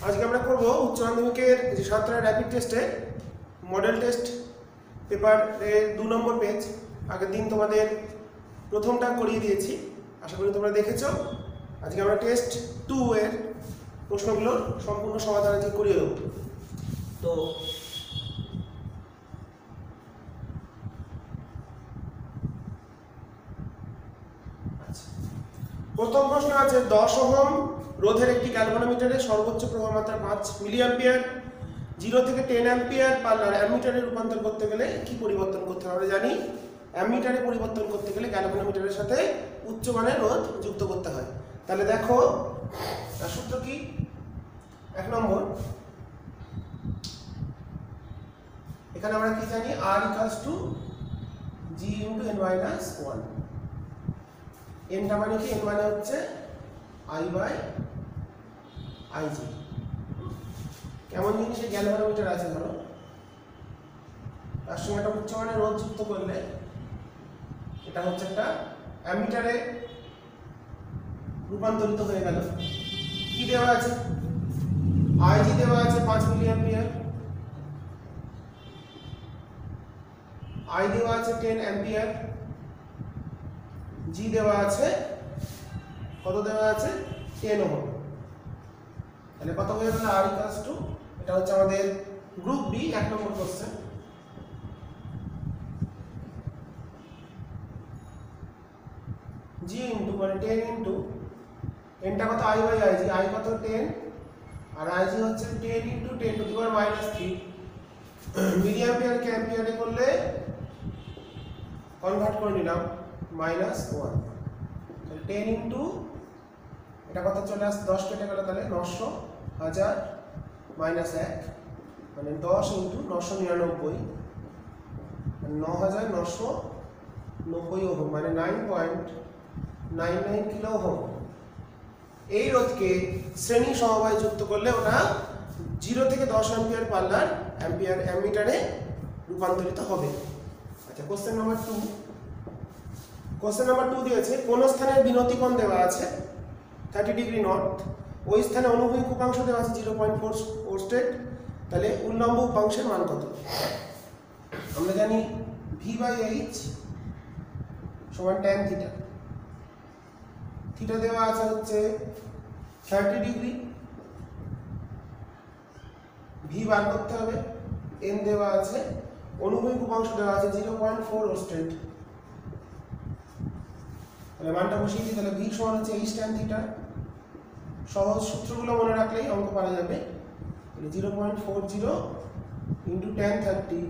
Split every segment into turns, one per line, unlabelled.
আজকে আমরা করব উচ্চ মাধ্যমিকের যে সাতটা র্যাপিড টেস্টে মডেল টেস্ট পেপার এর 2 নম্বর পেজ। আগের দিন তোমাদের প্রথমটা করিয়ে দিয়েছি, আশা করি তোমরা দেখেছো। আজকে আমরা টেস্ট 2 এর প্রশ্নগুলোর সম্পূর্ণ সমাধান আজকে করিয়ে দেবো। তো প্রথম প্রশ্ন আছে 10 ওহম রোধের একটি গ্যালভানোমিটারে সর্বোচ্চ প্রবাহ মাত্রা 5 মিলিঅ্যাম্পিয়ার 0 থেকে 10 অ্যাম্পিয়ার পার্লার অ্যামিটারে রূপান্তর করতে গেলে কি পরিবর্তন করতে হবে? আমরা জানি অ্যামিটারে পরিবর্তন করতে গেলে গ্যালভানোমিটারের সাথে উচ্চ মানের রোধ যুক্ত করতে হয়। তাহলে দেখো তার সূত্র কি? 1 নম্বর, এখানে আমরা কি জানি R = G × n-1। n টা মানে কি? n মানে হচ্ছে I/Ig। কেমন জিনিস এই গ্যালভানোমিটার আছে, ধরো তার সঙ্গে একটা উচ্চ মানের রোধ যুক্ত করলে এটা হচ্ছে একটা অ্যামিটারে রূপান্তরিত হয়ে গেল। কি দেওয়া আছে? Ig দেওয়া আছে 5 মিলিঅ্যাম্পিয়ার, I দেওয়া আছে 10 অ্যাম্পিয়ার, G দেওয়া আছে কত? দেওয়া আছে 10 ওহম। তাহলে কত হয়ে গেল? R = এটা হচ্ছে আমাদের গ্রুপ বি 1 নম্বর কোশ্চেন। G ইনটু মানে 10 ইনটু n টা কত? I/Ig, I কত? 10 আর Ig হচ্ছে 10 ইনটু 10 টু দি পাওয়ার -3। মিলিঅ্যাম্পিয়ারকে অ্যাম্পিয়ারে করলে কনভার্ট করে নিলাম -1। তাহলে 10 ইনটু এটা কত চলে আসছে? 10 কেটে গেল, তাহলে 900 1000 -1 মানে 10 ইনটু 999 মানে 9990 ওহম মানে 9.99 কিলো ওহম। এই রোধকে শ্রেণী সমবায় যুক্ত করলে ওটা 0 থেকে 10 অ্যাম্পিয়ার পার্লার অ্যামিটারে রূপান্তরিত হবে। আচ্ছা, কোশ্চেন নাম্বার 2। কোশ্চেন নাম্বার 2 দিয়েছে কোন স্থানের বিনতি কোণ দেওয়া আছে 30 ডিগ্রি নর্থ, ওই স্থানে অনুভূমিক উপাংশ দেওয়া আছে 0.4 ওরস্টেড। তাহলে উল্লম্ব উপাংশের মান কত? আমরা জানি V/H সমান tan থিটা। থিটা দেওয়া আছে হচ্ছে 30 ডিগ্রি, V বার করতে হবে, n দেওয়া আছে, অনুভূমিক উপাংশ দেওয়া আছে 0.4 ওরস্টেড। তাহলে মানটা বসিয়ে দিই। তাহলে V সমান হচ্ছে h tan থিটা। সহজ সূত্রগুলো মনে রাখলেই অঙ্ক পারা যাবে। তাহলে 0.40 ইনটু tan 30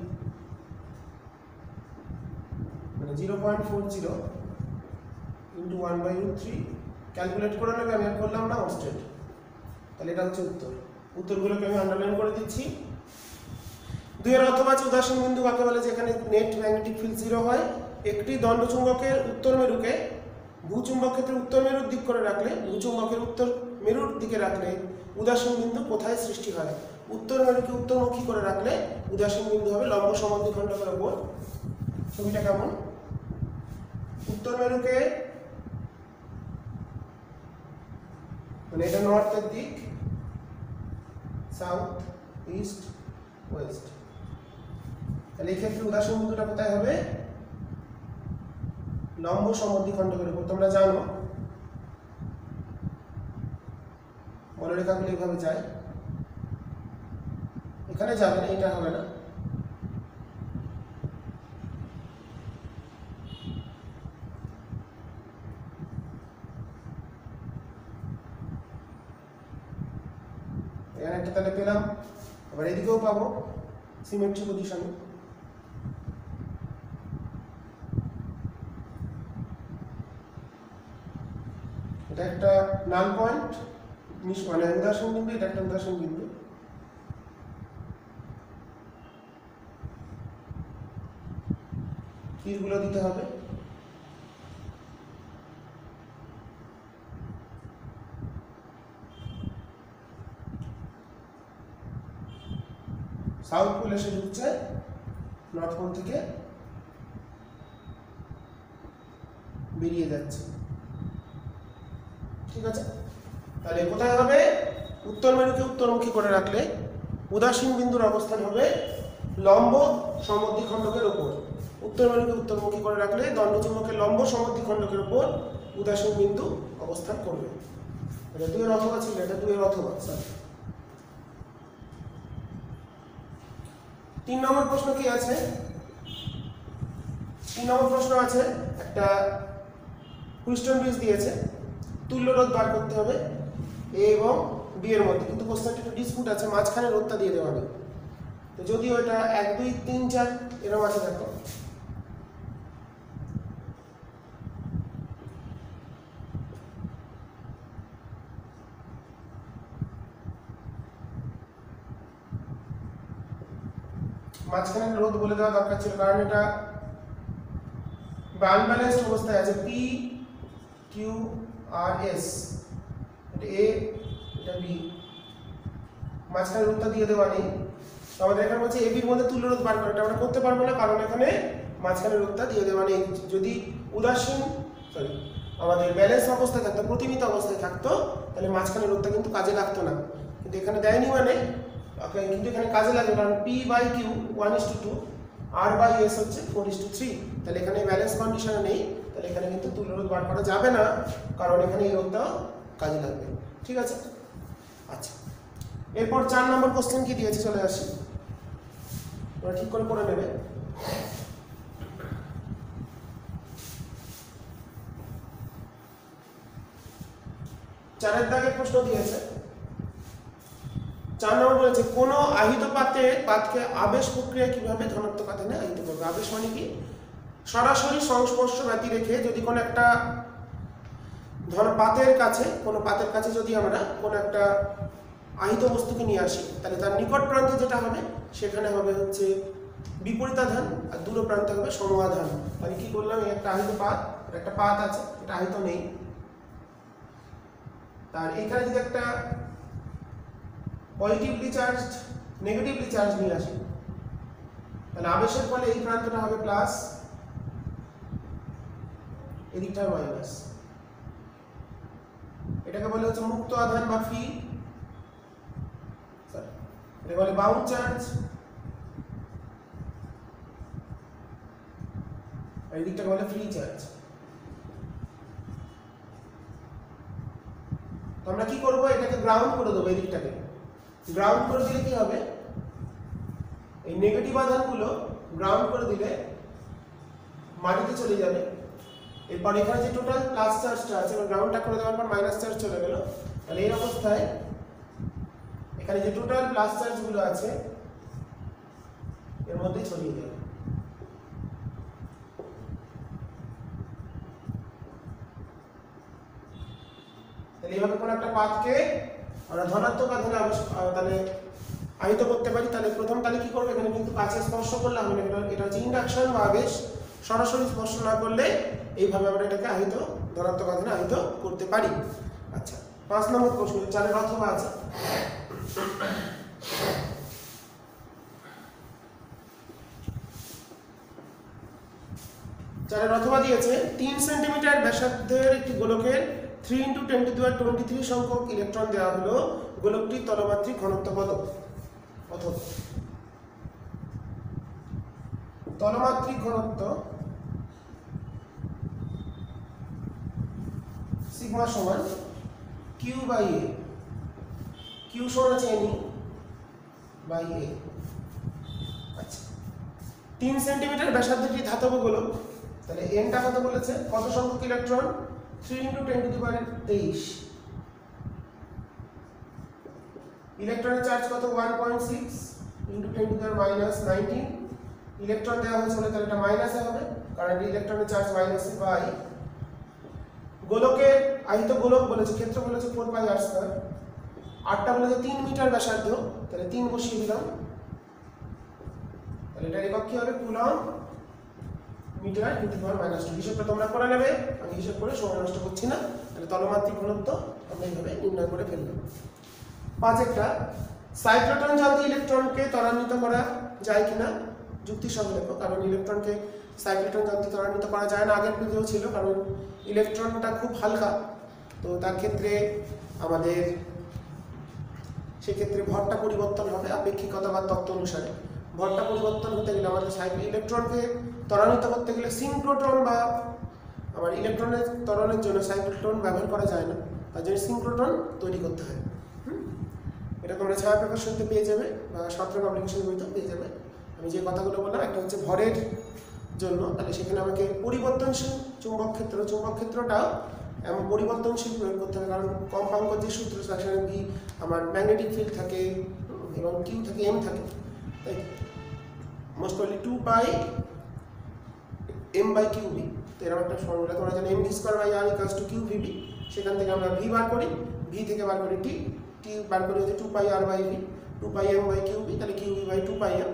মানে 0.40 ইনটু 1/√3 ক্যালকুলেট করে নেবে। আমি আর করলাম না, ওরস্টেড। তাহলে এটা হচ্ছে উত্তর। উত্তরগুলোকে আমি আন্ডারলাইন করে দিচ্ছি। 2 এর অথবা উদাসীন বিন্দু কাকে বলে? যেখানে নেট ম্যাগনেটিক ফিল্ড 0 হয়। একটি দণ্ডচুম্বকের উত্তর মেরুকে ভূচুম্বক ক্ষেত্রে উত্তর মেরুর দিক করে রাখলে, ভূচুম্বকের উত্তর মেরুর দিকে রাখলে উদাসীন বিন্দু কোথায় সৃষ্টি হয়? উত্তর মেরুকে উত্তরমুখী করে রাখলে উদাসীন বিন্দু হবে লম্ব সমদ্বিখণ্ডকের উপর। ছবিটা কেমন? উত্তর মেরুকে মানে এটা নর্থের দিক, সাউথ, ইস্ট, ওয়েস্ট। তাহলে এই ক্ষেত্রে উদাসীন বিন্দুটা কোথায় হবে? লম্ব সমদ্বিখণ্ডকের উপর। তোমরা জানো বলরেখাগুলো এইভাবে যায়, এখানে যাবে না, এটা হবে না। এখানে একটা তাহলে পেলাম, আবার এদিকেও পাবো সিমেট্রি পজিশনে। এটা একটা নাল পয়েন্ট মানে উদাসীন বিন্দু, এটা একটা উদাসীন বিন্দু। তীরগুলো দিতে হবে। সাউথ পোল এসে ঢুকছে নর্থ পোল থেকে বেরিয়ে যাচ্ছে। ঠিক আছে, তাহলে কোথায় হবে? উত্তর মেরুকে উত্তরমুখী করে রাখলে উদাসীন বিন্দুর অবস্থান হবে লম্ব সমদ্বিখণ্ডকের উপর। উত্তর মেরুকে উত্তরমুখী করে রাখলে দণ্ডচুম্বকের লম্ব সমদ্বিখণ্ডকের উপর উদাসীন বিন্দু অবস্থান করবে। এটা 2 এর অথবা ছিল, এটা 2 এর অথবা। স্যার 3 নম্বর প্রশ্ন কি আছে? 3 নম্বর প্রশ্ন আছে, একটা হুইস্টন ব্রিজ দিয়েছে, তুল্য রোধ বার করতে হবে এ এবং বি এর মধ্যে, কিন্তু কোশ্চেনটা একটু ডিসপুট আছে, মাঝখানে রোধটা দিয়ে দেওয়া নেই। তো যদিও এটা 1 2 3 4 এরকম আছে, দেখো মাঝখানে রোধ বলে দেওয়া দরকার ছিল, কারণ এটা আনব্যালেন্সড অবস্থায় আছে। পি কিউ আর এস, এটা এ এটা বি, মাঝখানে রোধটা দিয়ে দেওয়া নেই। তো আমাদের এখানে বলছে এবির মধ্যে তুল্য রোধ বার করে, এটা আমরা করতে পারবো না, কারণ এখানে মাঝখানে রোধটা দিয়ে দেওয়া নেই। যদি উদাসীন আমাদের ব্যালেন্স অবস্থায় থাকতো, প্রতিমিত অবস্থায় থাকতো, তাহলে মাঝখানে রোধটা কিন্তু কাজে লাগতো না, কিন্তু এখানে দেয়নি মানে কিন্তু এখানে কাজে লাগে, কারণ পি বাই কিউ 1:2 আর বাই এস হচ্ছে 4:3, তাহলে এখানে ব্যালেন্স কন্ডিশনে নেই, তাহলে এখানে কিন্তু তুল্য রোধ বার করা যাবে না, কারণ এখানে এই রোধটাও কাজে লাগবে। ঠিক আছে, আচ্ছা এরপর 4 নম্বর কোশ্চেন কি দিয়েছে, চলে আসি, তোমরা ঠিক করে পড়ে নেবে। 4 দাগের প্রশ্ন দিয়েছে। 4 নম্বর বলেছে কোন আহিত পাতকে আবেশ প্রক্রিয়া কিভাবে ধনাত্মক আধানে আহিত করবে। আবেশ মানে কি? সরাসরি সংস্পর্শ ব্যতি রেখে যদি কোনো একটা পাতের কাছে যদি আমরা কোনো একটা আহিত বস্তুকে নিয়ে আসি, তাহলে তার নিকট প্রান্তে যেটা হবে সেখানে হবে হচ্ছে বিপরীতাধান, আর দূর প্রান্তে হবে সমাধান। মানে কি করলাম, একটা আহিত একটা পাত আছে, এটা আহিত নেই, তার এখানে যদি একটা পজিটিভলি চার্জ নেগেটিভলি চার্জ নিয়ে আসি, তাহলে আবেশের ফলে এই প্রান্তটা হবে প্লাস, এদিকটা মাইনাস। এটাকে বলে হচ্ছে মুক্ত আধান বা ফ্রি, এটা বলে বাউন্ড চার্জ, আর এদিকটাকে বলে ফ্রি চার্জ। তো আমরা কি করব, এটাকে গ্রাউন্ড করে দেবো, এদিকটাকে গ্রাউন্ড করে দিলে কি হবে, এই নেগেটিভ আধানগুলো গ্রাউন্ড করে দিলে মাটিতে চলে যাবে। এরপর এখানে যে টোটাল প্লাস চার্জটা আছে, গ্রাউন্ডটা করে দেওয়ার পর মাইনাস চার্জ চলে গেল, তাহলে এই অবস্থায় এখানে যে টোটাল প্লাস চার্জগুলো আছে এর মধ্যে ছড়িয়ে যাবে। তাহলে এইভাবে কোনো একটা পাথকে আমরা ধনাত্মক আধানে তাহলে আহিত করতে পারি। তাহলে প্রথম তাহলে কি করবো, এখানে কিন্তু কাছে স্পর্শ করলে হবে না, এটা হচ্ছে ইন্ডাকশন বা আবেশ, সরাসরি স্পর্শ না করলে এইভাবে আমরা এটাকে আহিত ধনাত্মক আধানে আহিত করতে পারি। আচ্ছা 5 নম্বর প্রশ্ন, 4 অথবা আছে। 4 অথবা দিয়েছে 3 সেন্টিমিটার ব্যাসার্ধের একটি গোলকের 3 × 10⁻23 সংখ্যক ইলেকট্রন দেওয়া হলো, গোলকটির তলমাত্রিক ঘনত্ব কত? অথবা তলমাত্রিক ঘনত্ব সিগমা সমান Q/A, Q সমান আছে Ne/A। আচ্ছা 3 সেন্টিমিটার ব্যাসার্ধের একটি ধাতব গোলক, তাহলে n টা কত বলেছে, কত সংখ্যক ইলেকট্রন? 3 × 10⁻23। ইলেকট্রনের চার্জ কত? 1.6 × 10⁻−19। ইলেকট্রন দেওয়া হয়েছে বলে তাহলে এটা মাইনাসে হবে, কারণ ইলেকট্রনের চার্জ মাইনাসে বাই গোলকের আহিত গোলক বলেছে, ক্ষেত্র বলেছে 4πr², আটটা বলেছে 3 মিটার ব্যাসার্ধ, তাহলে 3 বসিয়ে দিলাম, তাহলে এটা একক কি হবে? Coulomb metre × 10⁻²। হিসাবটা তোমরা করে নেবে, আমি হিসাব করে সময় নষ্ট করছি না। তাহলে তলমাত্রিক ঘনত্ব আমরা এইভাবে নির্ণয় করে ফেললাম। 5 একটা সাইক্লোট্রন জাতীয় ইলেকট্রনকে ত্বরান্বিত করা যায় কিনা, যুক্তি সহ লেখো। কারণ ইলেকট্রনকে সাইক্লোট্রন জাতীয় ত্বরান্বিত করা যায় না, আগের ভিডিও ছিল, কারণ ইলেকট্রনটা খুব হালকা, তো তার ক্ষেত্রে আমাদের সেক্ষেত্রে ভরটা পরিবর্তন হবে আপেক্ষিকতা বা তত্ত্ব অনুসারে। ভরটা পরিবর্তন হতে গেলে আমাদের ইলেকট্রনকে ত্বরান্বিত করতে গেলে সিনক্রোট্রন বা আমার ইলেকট্রনের ত্বরণের জন্য সাইক্লোট্রন ব্যবহার করা যায় না, তার জন্য সিনক্রোট্রন তৈরি করতে হয়। এটা তোমরা ছায়া প্রকাশনীতে পেয়ে যাবে বা ছাত্র পাবলিকেশন বইতেও পেয়ে যাবে। আমি যে কথাগুলো বললাম, একটা হচ্ছে ভরের জন্য, তাহলে সেখানে আমাকে পরিবর্তনশীল চুম্বক ক্ষেত্রটাও এমন পরিবর্তনশীল প্রয়োগ করতে হবে, কারণ কম্পাঙ্ক যে সূত্র সেখানে ভি আমার ম্যাগনেটিক ফিল্ড থাকে এবং কিউ থাকে, এম থাকে, তাই most probably 2 pi M by Q V. তো এরকম একটা ফর্মুলা তোমরা জানো, M V square by R equals to Q VB. সেখান থেকে আমরা ভি বার করি, ভি থেকে বার করি টি, টি বার করি হচ্ছে 2 pi r by v, 2 pi M by Q v, তাহলে q v by 2 pi m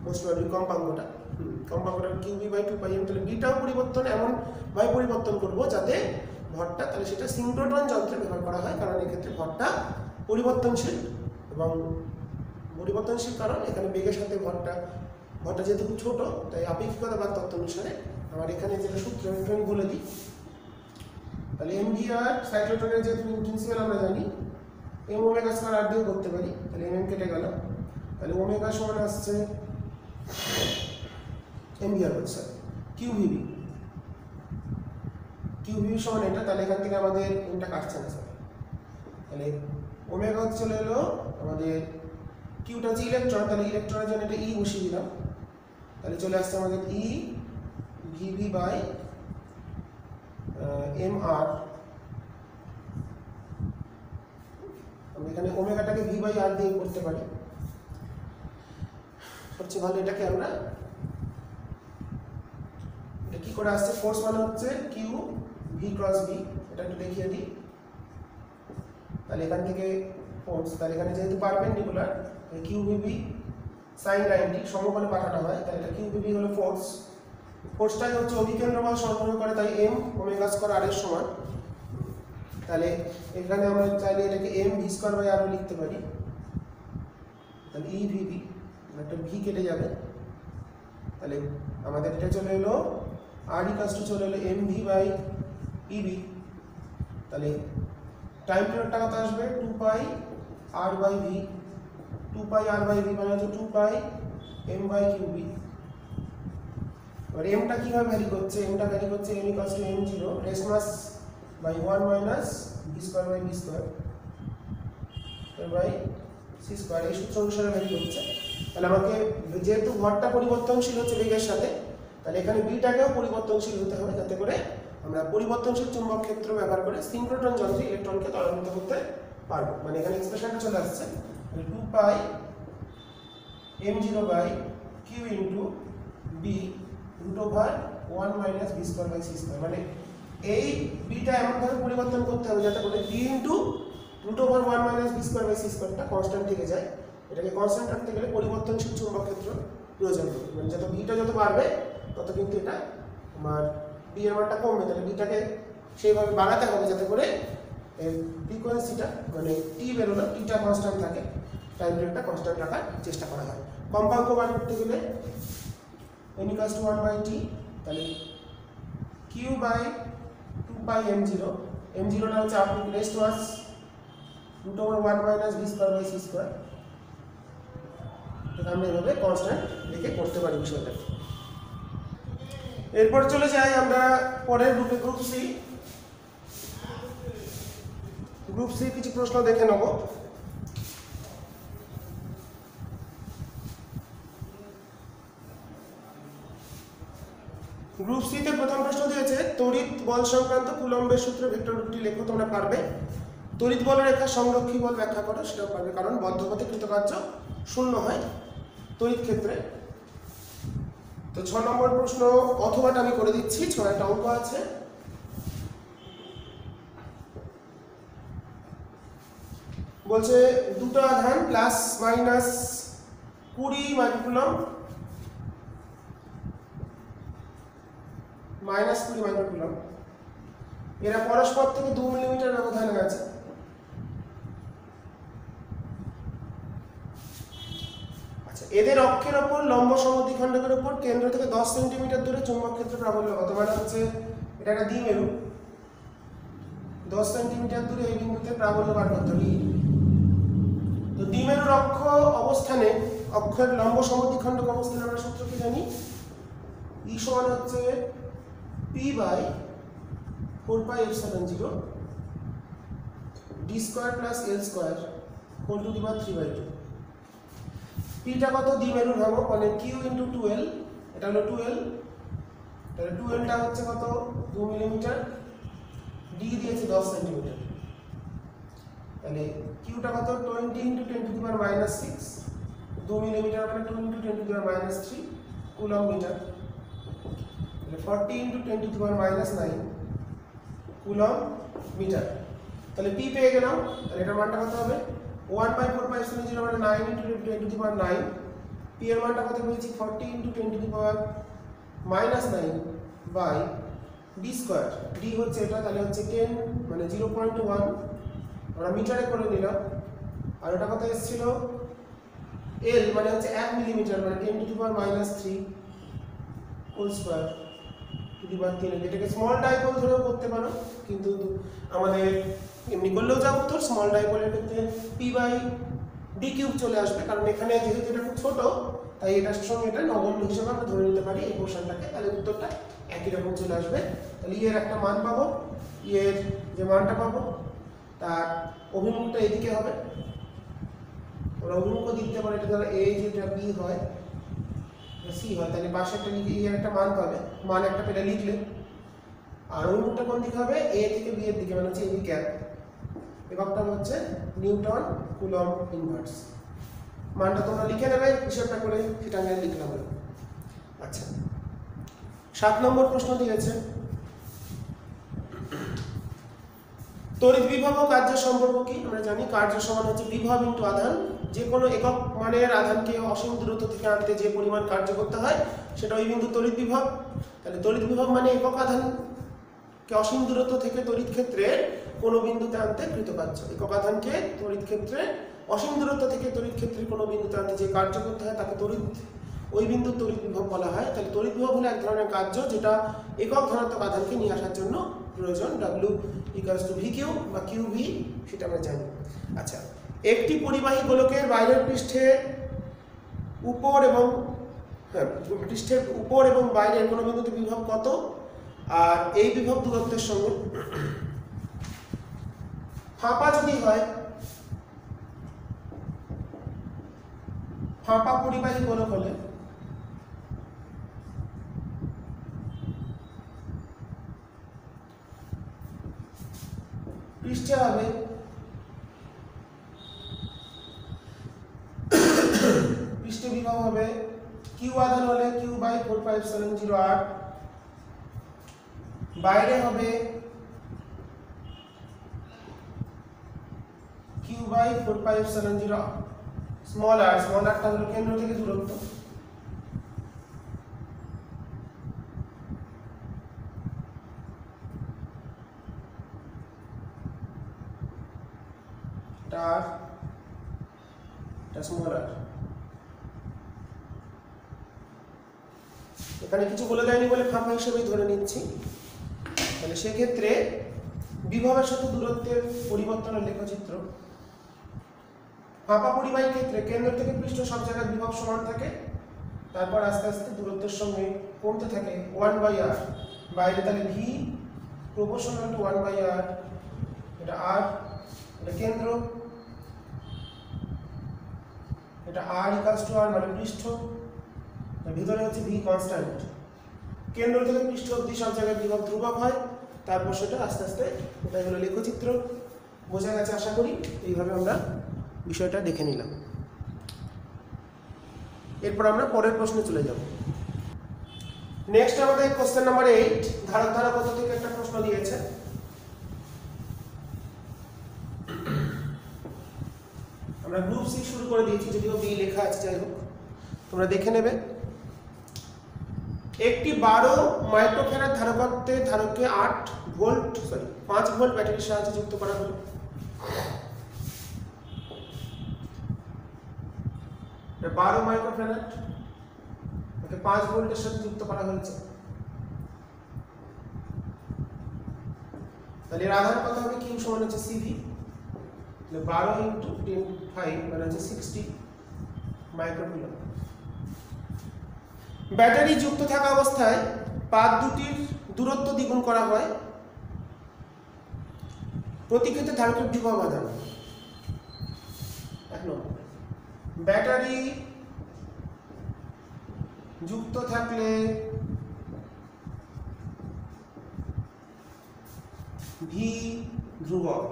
most probably কম্পাঙ্কটা q v by 2 pi m. তাহলে বিটাও পরিবর্তন এমন ভাবে পরিবর্তন করবো যাতে ভরটা, তাহলে সেটা সিনক্রোট্রন যন্ত্রে ব্যবহার করা হয়, কারণ এক্ষেত্রে ভরটা পরিবর্তনশীল এবং পরিবর্তনশীল কারণ এখানে বেগের সাথে ভরটা যেহেতু খুব ছোটো, তাই আপেক্ষিকতা বা তত্ত্ব অনুসারে আমার এখানে যেটা সূত্র আমি বলে দিই। তাহলে এম ভি আর সাইক্লোট্রনের যেহেতু প্রিন্সিপাল আমরা জানি, এম ওমেগা স্কয়ার আর দিয়েও করতে পারি, তাহলে এম কেটে গেল, তাহলে ওমেগা সমান আসছে এম ভি আর হচ্ছে কিউ ভিবি, কিউ ভিবি সমান এটা, তাহলে এখান থেকে আমাদের এমটা কাটছে না স্যার, তাহলে ওমেগা চলে এলো আমাদের, কিউটা হচ্ছে ইলেকট্রন, তাহলে ইলেকট্রনের জন্য এটা ই বসিয়ে দিলাম, তাহলে চলে আসছে আমাদের ই ভিবি বাই এম আর। আমরা এখানে ওমেগাটাকে ভি বাই আর দিয়ে করতে পারি, সবচেয়ে ভালো এটাকে আমরা, এটা কি করে আসছে, ফোর্স মানে হচ্ছে কিউ ভি ক্রস ভি, এটা একটু দেখিয়ে দিই। তাহলে এখান থেকে ফোর্স, তাহলে এখানে যেহেতু পারপেন্ডিকুলার, কিউ ভিবি সাইন 90 সমকোণে পাঠানো হয়, তাহলে এটা কিউ ভিবি হলো ফোর্স, ফোর্সটাই হচ্ছে অভিকেন্দ্র বল সরবরাহ করে, তাই এম ওমেগা স্কয়ার আর এর সমান। তাহলে এখানে আমরা চাইলে এটাকে এম ভি স্কয়ার বাই আর লিখতে পারি, তাহলে ই ভিবি, একটা ভি কেটে যাবে, তাহলে আমাদের এটা চলে এলো আর ইকুয়ালস টু চলে এলো এম ভি বাই ইবি। তাহলে টাইম পিরিয়ডটা কত আসবে, 2 pi r by v, 2 pi r by v মানে হচ্ছে 2 pi M by Q v. আর এমটা কিভাবে ভ্যারি করছে, এমটা ভ্যারি করছে m equals to m zero rest mass by 1 minus V square by v square by C square, এই সূত্র অনুসারে ভ্যারি করছে। তাহলে আমাকে যেহেতু ভরটা পরিবর্তনশীল হচ্ছে বেগের সাথে, তাহলে এখানে বিটাকেও পরিবর্তনশীল হতে হবে, যাতে করে আমরা পরিবর্তনশীল চুম্বক ক্ষেত্র ব্যবহার করে সিনক্রোট্রন যন্ত্রে ইলেকট্রনকে ত্বরান্বিত করতে পারবো। মানে এখানে এক্সপ্রেশনটা চলে আসছে 2 pi m zero by q into b root over 1 minus V square by C square. মানে এই বিটা এমনভাবে পরিবর্তন করতে হবে যাতে করে b into root over 1 minus V square by c স্কয়ারটা কনস্ট্যান্ট থেকে যায়। এটাকে কনস্ট্যান্ট রাখতে গেলে পরিবর্তনশীল চুম্বক ক্ষেত্র প্রয়োজন হবে, মানে যত বিটা যত বাড়বে তত কিন্তু এটা আমার বি এর মানটা কমবে, তাহলে বিটাকে সেইভাবে বাড়াতে হবে যাতে করে এর ফ্রিকোয়েন্সিটা মানে টি বেরোলো, টিটা কনস্ট্যান্ট থাকে, টাইম পিরিয়ডটা কনস্ট্যান্ট রাখার চেষ্টা করা হয়। কম্পাঙ্ক বার করতে গেলে n equals to 1 by t, তাহলে q by 2 pi m0, m0টা হচ্ছে আপনি rest was root over 1 minus V square by C square. এটা আমরা এভাবে কনস্ট্যান্ট লিখে করতে পারি বিষয়টা। এরপর চলে যাই আমরা পরের গ্রুপে, গ্রুপ সি। গ্রুপ সি কিছু প্রশ্ন দেখে নেব। গ্রুপ সি তে প্রথম প্রশ্ন দিয়েছে তড়িৎ বল সংক্রান্ত কুলম্বের সূত্রে ভেক্টর রূপটি লেখো। তোমরা পারবে। তড়িৎ বলের রেখা সংরক্ষী বল ব্যাখ্যা করো, সেটাও পারবে, কারণ বদ্ধপথে কৃতকার্য শূন্য হয় তড়িৎ ক্ষেত্রে। তো 6 নম্বর প্রশ্ন অথবাটা আমি করে দিচ্ছি, 6টা অঙ্ক আছে। বলছে দুটো আধান plus minus 20 microcoulomb minus 20 microcoulomb, এরা পরস্পর থেকে 2 মিলিমিটার ব্যবধানে আছে। আচ্ছা, এদের অক্ষের ওপর লম্ব সমদ্বিখণ্ডকের উপর কেন্দ্র থেকে 10 সেন্টিমিটার দূরে চুম্বক ক্ষেত্র প্রাবল্য কত? মানে হচ্ছে এটা একটা দ্বিমেরু, 10 সেন্টিমিটার দূরে এই বিন্দুতে প্রাবল্য বার করতে হবে। তো অক্ষের লম্ব সমদ্বিখণ্ডক অবস্থানে আমরা সূত্র কি জানি, ই সমান হচ্ছে p by 4πε0 d square plus l square whole to the power 3/2। পিটা কত, দ্বিমেরুর ভ্রামক, মানে কিউ ইন্টু 2l, এটা হলো 2l, তাহলে 2lটা হচ্ছে কত 2 মিলিমিটার, ডি দিয়েছে 10 সেন্টিমিটার, তাহলে কিউটা কত 20 into 10 to the power -6, 2 millimetre মানে 2 into 10 to the power -3 coulomb metre, তাহলে 40 into 10 to the power -9 coulomb metre. তাহলে পি পেয়ে গেলাম, তাহলে এটার মানটা কত হবে 1/4πε0 মানে 9 into 10 to the power 9, P এর মানটা কত পেয়েছি 40 into 10 to the power -9 by D square, D হচ্ছে এটা, তাহলে হচ্ছে 10 মানে 0.1 আমরা মিটারে করে নিলাম, আর এটা কত এসেছিল এল মানে হচ্ছে 1 মিলিমিটার মানে 10 to the power -3 whole square to the power 3। এটাকে স্মল ডাইপোল ধরেও করতে পারো, কিন্তু আমাদের এমনি করলেও যা উত্তর, স্মল ডাইপোলের ক্ষেত্রে পি বাই ডি কিউব চলে আসবে, কারণ এখানে যেহেতু এটা খুব ছোট তাই এটার সঙ্গে এটা নগণ্য হিসেবে আমরা ধরে নিতে পারি এই পোর্শনটাকে, তাহলে উত্তরটা একই রকম চলে আসবে। তাহলে এর একটা মান পাবো, এর যে মানটা পাবো তার অভিমুখটা এদিকে হবে, ওরা অভিমুখও দিতে পারে, এটা ধরো এ যেটা বি হয় সি হয়, তাহলে পাশে একটা লিখে এর একটা মান পাবে, মান একটা পেলে লিখলে, আর অভিমুখটা কোন দিকে হবে এ থেকে বি এর দিকে, মানে হচ্ছে এবি ক্যাপ, এককটা হচ্ছে নিউটন কুলম্ব ইনভার্স। মানটা তোমরা লিখে নেবে হিসাবটা করে, সেটা আমি লিখলাম। আচ্ছা 7 নম্বর প্রশ্ন দিয়েছে, তড়িৎ বিভব ও কার্যের সম্পর্ক কি? আমরা জানি কার্য সমান হচ্ছে বিভব ইনটু আধান, যে কোনো একক মানের আধানকে অসীম দূরত্ব থেকে আনতে যে পরিমাণ কার্য করতে হয় সেটা ওই বিন্দু তড়িৎ বিভব। তাহলে তড়িৎ বিভব মানে একক আধানকে অসীম দূরত্ব থেকে তড়িৎ ক্ষেত্রে কোনো বিন্দুতে আনতে কৃতকার্য। একক আধানকে তড়িৎ ক্ষেত্রে অসীম দূরত্ব থেকে তড়িৎ ক্ষেত্রের কোনো বিন্দুতে আনতে যে কার্য করতে হয় তাকে তড়িৎ, ওই বিন্দুর তড়িৎ বিভব বলা হয়। তাহলে তড়িৎ বিভব হলো এক ধরনের কার্য যেটা একক ধনাত্মক আধানকে নিয়ে আসার জন্য প্রয়োজন, W = VQ বা QV, সেটা আমরা জানি। আচ্ছা, একটি পরিবাহী গোলকের বাইরের পৃষ্ঠের উপর এবং বাইরের কোনো বিন্দুতে বিভব কত, আর এই বিভব দূরত্বের সঙ্গে ফাঁপা যদি হয়, ফাঁপা পরিবাহী গোলক হলে পৃষ্ঠে হবে পৃষ্ঠে বিভব হবে কিউ আধান হলে Q/4πε0r, বাইরে হবে Q/4πε0 স্মল r, স্মল rটা হলো কেন্দ্র থেকে দূরত্ব, স্মল r। এখানে কিছু বলে দেয়নি বলে ফাঁপা হিসেবেই ধরে নিচ্ছি। তাহলে সেক্ষেত্রে বিভবের সাথে দূরত্বের পরিবর্তনের লেখচিত্র, ফাঁপা পরিবাহীর ক্ষেত্রে কেন্দ্র থেকে পৃষ্ঠ সব জায়গায় বিভব সমান থাকে, তারপর আস্তে আস্তে দূরত্বের সঙ্গে কমতে থাকে 1/r, বাইরে তাহলে V প্রপোর্শনাল টু 1/r, এটা r, এটা কেন্দ্র, এটা r = r মানে পৃষ্ঠ, ভিতরে হচ্ছে V কনস্ট্যান্ট, কেন্দ্র থেকে পৃষ্ঠ অবধি সব জায়গায় বিভব ধ্রুবক হয়, তারপর সেটা আস্তে আস্তে, এটাই হলো লেখচিত্র। বোঝা গেছে আশা করি, এইভাবে আমরা বিষয়টা দেখে নিলাম। এরপর আমরা পরের প্রশ্নে চলে যাব। নেক্সট আমাদের কোশ্চেন নাম্বার 8, ধারক ধারকত্ব থেকে একটা প্রশ্ন দিয়েছে। আমরা গ্রুপ সি শুরু করে দিয়েছি, যদিও বি লেখা আছে, যাই হোক তোমরা দেখে নেবে। একটি 12 মাইক্রোফ্যারাড ধারকত্বে ধারককে 5 ভোল্ট ব্যাটারির সাহায্যে যুক্ত করা হলো। 12 মাইক্রোফ্যারাড ওকে 5 ভোল্টের সাথে যুক্ত করা হয়েছে। তাহলে এর আধান কত হবে? কিউ সমান হচ্ছে CV, 12 × 10⁵ মানে হচ্ছে 60 মাইক্রোকুলম্ব। ব্যাটারি যুক্ত থাকা অবস্থায় পাত দুটির দূরত্ব দ্বিগুণ করা হয়, প্রতি ক্ষেত্রে ধারকের বিভব আধান। 1 নম্বর, ব্যাটারি যুক্ত থাকলে ভি ধ্রুবক।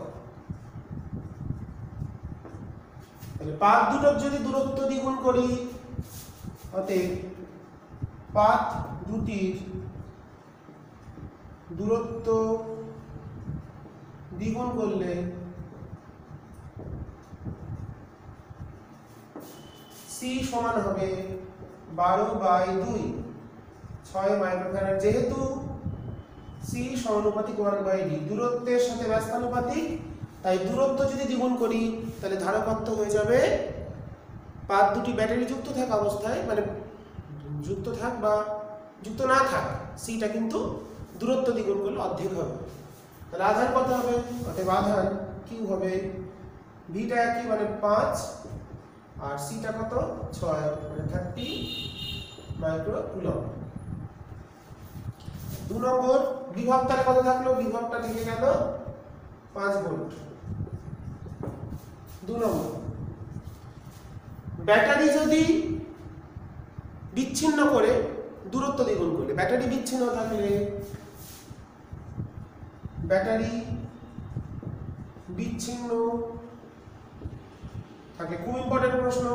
পাত দুটোর যদি দূরত্ব দ্বিগুণ করি, অতএব পাত দুটির দূরত্ব দ্বিগুণ করলে সি সমান হবে 12/2, 6 মাইক্রোফ্যারাড। যেহেতু সি সমানুপাতিক 1/d, দূরত্বের সাথে ব্যস্তানুপাতিক, তাই দূরত্ব যদি দ্বিগুণ করি তাহলে ধারকত্ব হয়ে যাবে, পাত দুটি ব্যাটারি যুক্ত থাকা অবস্থায়, মানে যুক্ত থাক বা যুক্ত না থাক, সিটা কিন্তু দূরত্ব দ্বিগুণ করলে অর্ধেক হবে। তাহলে আধান কত হবে? অতএব আধান কিউ হবে, ভিটা একই মানে 5 আর সিটা কত 6 মানে 30 মাইক্রোকুলম্ব। 2 নম্বর, বিভব তাহলে কত থাকলো? বিভবটা থেকে গেল 5 ভোল্ট। 2 নম্বর, ব্যাটারি যদি বিচ্ছিন্ন করে দূরত্ব দ্বিগুণ করলে, ব্যাটারি বিচ্ছিন্ন থাকলে, ব্যাটারি বিচ্ছিন্ন থাকলে, খুব ইম্পর্টেন্ট প্রশ্ন,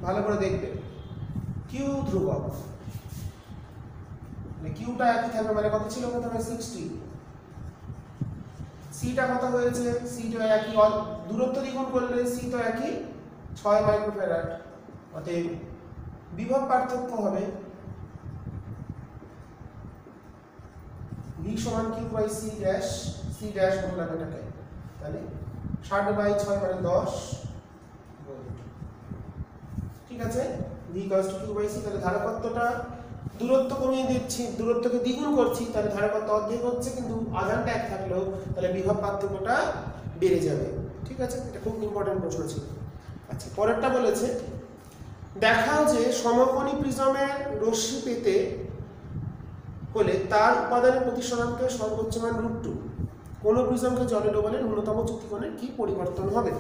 ভালো করে দেখবে, কিউ ধ্রুবক, কিউটা একই থাকবে, মানে কত ছিল প্রথমে 60, সিটা কত হয়েছে? সিটা একই, দূরত্ব দ্বিগুণ করলে সি তো একই 6 মাইক্রোফ্যারাড। অতএব বিভব পার্থক্য হবে ভি সমান Q by C dash, C dash বললাম এটাকে, তাহলে 60/6 মানে 10 ভোল্ট। ঠিক আছে, V equals to Q by C. তাহলে ধারকত্বটা দূরত্ব কমিয়ে দিচ্ছি, দূরত্বকে দ্বিগুণ করছি, তাহলে ধারকত্ব অর্ধেক হচ্ছে, কিন্তু আধানটা এক থাকলেও তাহলে বিভব পার্থক্যটা বেড়ে যাবে। ঠিক আছে, এটা খুব ইম্পর্টেন্ট প্রশ্ন ছিল। আচ্ছা, পরেরটা বলেছে, দেখাও যে সমকোণী প্রিজমের রশ্মি পেতে হলে তার উপাদানের প্রতিসরাঙ্কের সর্বোচ্চ মান √2। কোন প্রিজমকে জলে ডোবালে ন্যূনতম চ্যুতিকোণের কি পরিবর্তন হবে?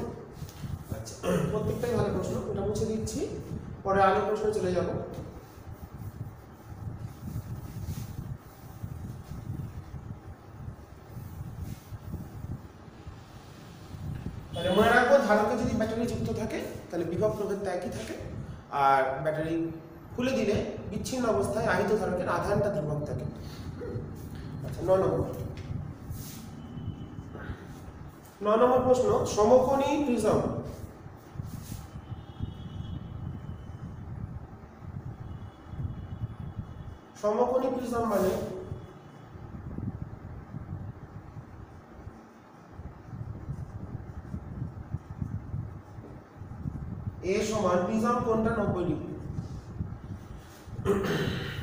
আচ্ছা, প্রত্যেকটাই ভালো প্রশ্ন, এটা মুছে দিচ্ছি, পরে আরো প্রশ্ন চলে যাব। তাহলে মনে রাখবো, ধারকে যদি ব্যাটারি যুক্ত থাকে তাহলে বিভব প্রভেদটা একই থাকে, আর ব্যাটারি খুলে দিলে বিচ্ছিন্ন অবস্থায় আহিত ধারকের আধানটা ধ্রুবক থাকে। আচ্ছা, 9 নম্বর প্রশ্ন, সমকোণী প্রিজম মানে এ সমান প্রিজম কোণটা 90 ডিগ্রি।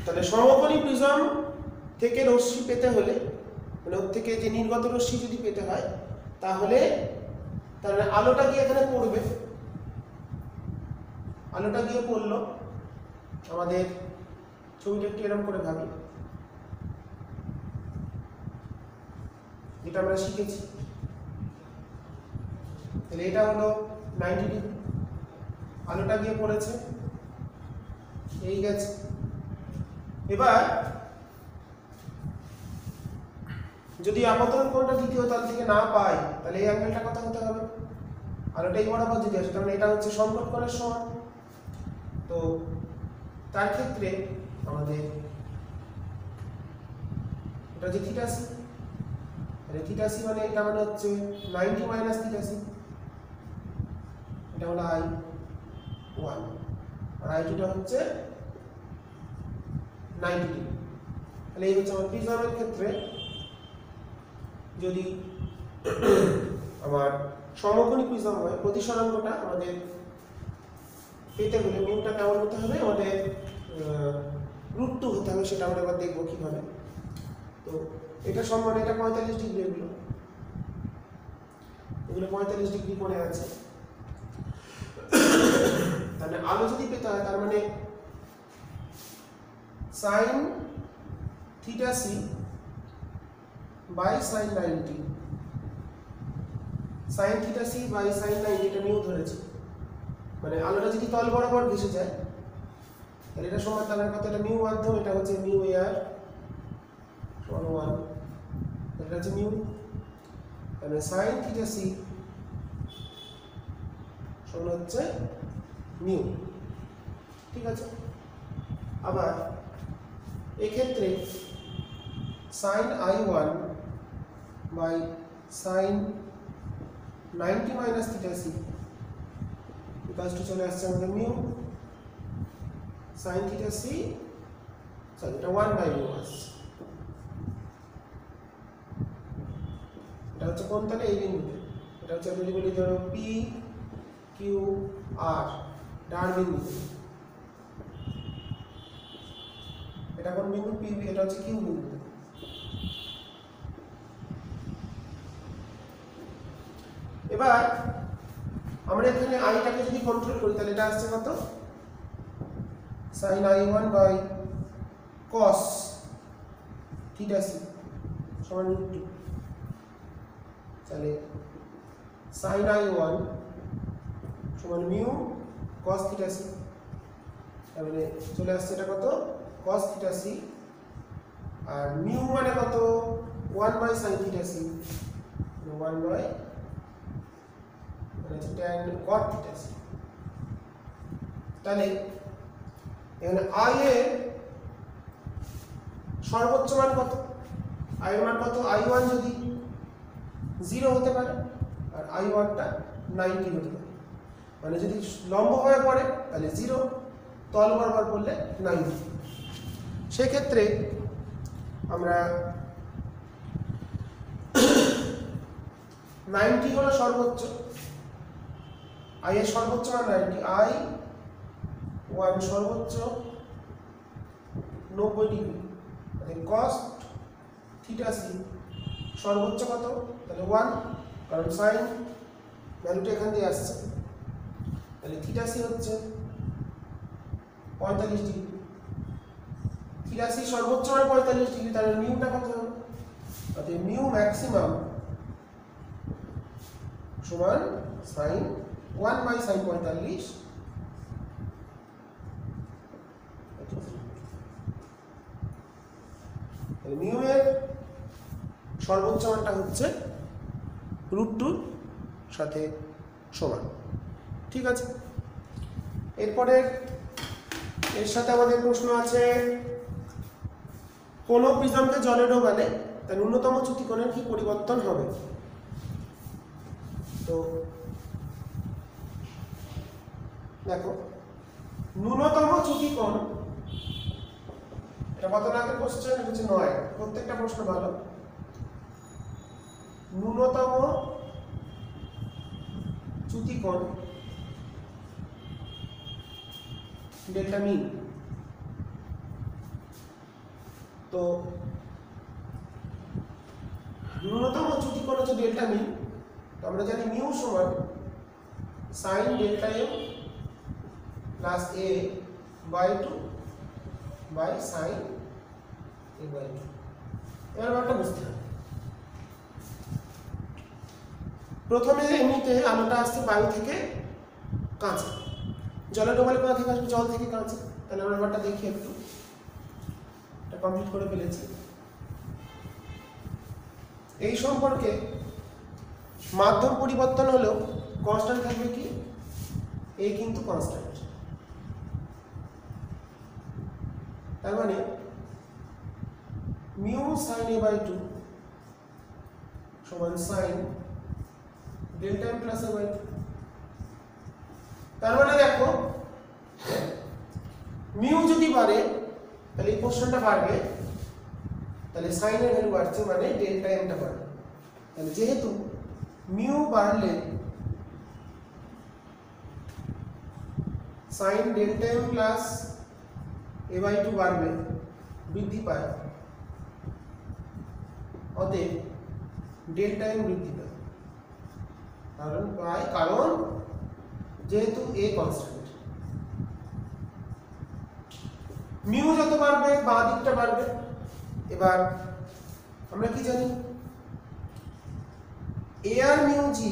তাহলে সমকোণী প্রিজম থেকে রশ্মি পেতে হলে, মানে ওর থেকে যে নির্গত রশ্মি যদি পেতে হয়, তাহলে আলোটা গিয়ে এখানে পড়বে, আলোটা গিয়ে পড়লো, আমাদের ছবিটা একটু এরকম করে ভাবি, যেটা আমরা শিখেছি। তাহলে এটা হলো 90 ডিগ্রি, আলোটা গিয়ে পড়েছে, এই গেছে। এবার যদি আপতন কোণটা দ্বিতীয় তল থেকে না পাই, তাহলে এই অ্যাঙ্গেলটা কত হতে হবে? আলোটা এই বরাবর যদি আসে, তাহলে এটা হচ্ছে সংকট কোণের সমান। তো তার ক্ষেত্রে আমাদের এটা যে থিটা সি, তাহলে থিটা সি মানে এটা মানে হচ্ছে 90 মাইনাস থিটা সি, এটা হলো I1 আর I2টা হচ্ছে 90 ডিগ্রি। তাহলে এই হচ্ছে আমার প্রিজমের ক্ষেত্রে যদি আমার সমকোণী প্রিজম হয়, প্রতিসরাঙ্কটা আমাদের পেতে হলে মিউটা কেমন হতে হবে? আমাদের √2 হতে হবে, সেটা আমরা এবার দেখবো কিভাবে। তো এটা সমান, এটা 45 ডিগ্রি, এগুলো 45 ডিগ্রি কোণে আছে। তাহলে আলো যদি লিখতে হয়, তার মানে sine theta C by sine 90, sine theta C by sine 90 এটা মিউ ধরেছি, মানে আলোটা যদি তল বরাবর ঘেসে যায় তাহলে এটা সমান তার কথা, এটা মিউ মাধ্যম, এটা হচ্ছে মিউ এয়ার সমান 1, এটা হচ্ছে মিউ, তাহলে সাইন থিটা সি সমান হচ্ছে মিউ। ঠিক আছে, আবার এক্ষেত্রে sine i1 by sine 90 minus theta C চলে আসছে আমাদের mu sine theta C, sorry এটা 1 বাই মিউ আসছে, এটা হচ্ছে কোন তাহলে এই বিন্দুতে, এটা হচ্ছে যদি বলি ধরো পি কিউ আর ডান বিন্দুতে, এটা কোন বিন্দু পি, এটা হচ্ছে কিউ বিন্দু। এবার আমরা এখানে আইটাকে যদি কন্ট্রোল করি তাহলে এটা আসছে কত, sin i1 by cos theta C সমান √2, তাহলে sin i1 সমান মিউ cos থিটা সি, তাহলে চলে আসছে এটা কত cos থিটা সি, আর মিউ মানে কত 1 বাই sin থিটা সি, 1 by tan cot theta C. তাহলে এখানে i এর সর্বোচ্চ মান কত, i এর মান কত, i1 যদি 0 হতে পারে আর i1 টা 90 হতে পারে, মানে যদি লম্ব হয়ে পড়ে তাহলে 0, তল বরাবর পড়লে 90। সেক্ষেত্রে আমরা 90 হলো সর্বোচ্চ, i এর সর্বোচ্চ মান 90, i1 সর্বোচ্চ 90 ডিগ্রি, মানে cos থিটা সি সর্বোচ্চ কত, তাহলে 1, কারণ সাইন ভ্যালুটা এখান দিয়ে আসছে, তাহলে থিটা সি হচ্ছে 45 ডিগ্রি, থিটা সি সর্বোচ্চ মান 45 ডিগ্রি, তাহলে মিউটা কত হবে, অর্থাৎ মিউ ম্যাক্সিমাম সমান সাইন 1 বাই সাইন 45, মিউ এর সর্বোচ্চ মানটা হচ্ছে √2 সাথে সমান। ঠিক আছে, এরপরে এর সাথে আমাদের প্রশ্ন আছে, কোন প্রিজমকে জলে ডোবালে তার ন্যূনতম চ্যুতিকোণের কি পরিবর্তন হবে। তো দেখো ন্যূনতম চ্যুতিকোণ, এটা কত নাম্বার কোশ্চেন, এটা হচ্ছে 9, প্রত্যেকটা প্রশ্ন ভালো। ন্যূনতম চ্যুতিকোণ ডেল্টা মিন, তো ন্যূনতম চ্যুতিকোণ হচ্ছে ডেল্টা মিন, তো আমরা জানি মিউ সমান sine delta M plus A by 2 by sine A by 2। এবার ব্যাপারটা বুঝতে হবে, প্রথমে এমনিতে আলোটা আসছে বায়ু থেকে কাঁচা, জলে ডোবালে কোথা থেকে আসবে, জল থেকে কাঁচা, তাহলে আমরা ব্যাপারটা দেখি একটু, এটা কমপ্লিট করে ফেলেছি। এই সম্পর্কে মাধ্যম পরিবর্তন হলেও কনস্ট্যান্ট থাকবে কি, এ কিন্তু কনস্ট্যান্ট, তার মানে মিউ সাইন এ বাই 2 সমান sine delta M plus A by 2। তার মানে দেখো মিউ যদি বাড়ে তাহলে এই পোর্শনটা বাড়বে, তাহলে সাইন এর ভ্যালু বাড়ছে মানে ডেল্টা এমটা বাড়বে, তাহলে যেহেতু মিউ বাড়লে sine delta M plus A by 2 বাড়বে, বৃদ্ধি পায়, অতএব ডেল্টা এম বৃদ্ধি পায়, কারণ যেহেতু এ কনস্ট্যান্ট। মিউ যত বাড়বে বাঁ দিকটা বাড়বে। এবার আমরা কি জানি, এ আর মিউ জি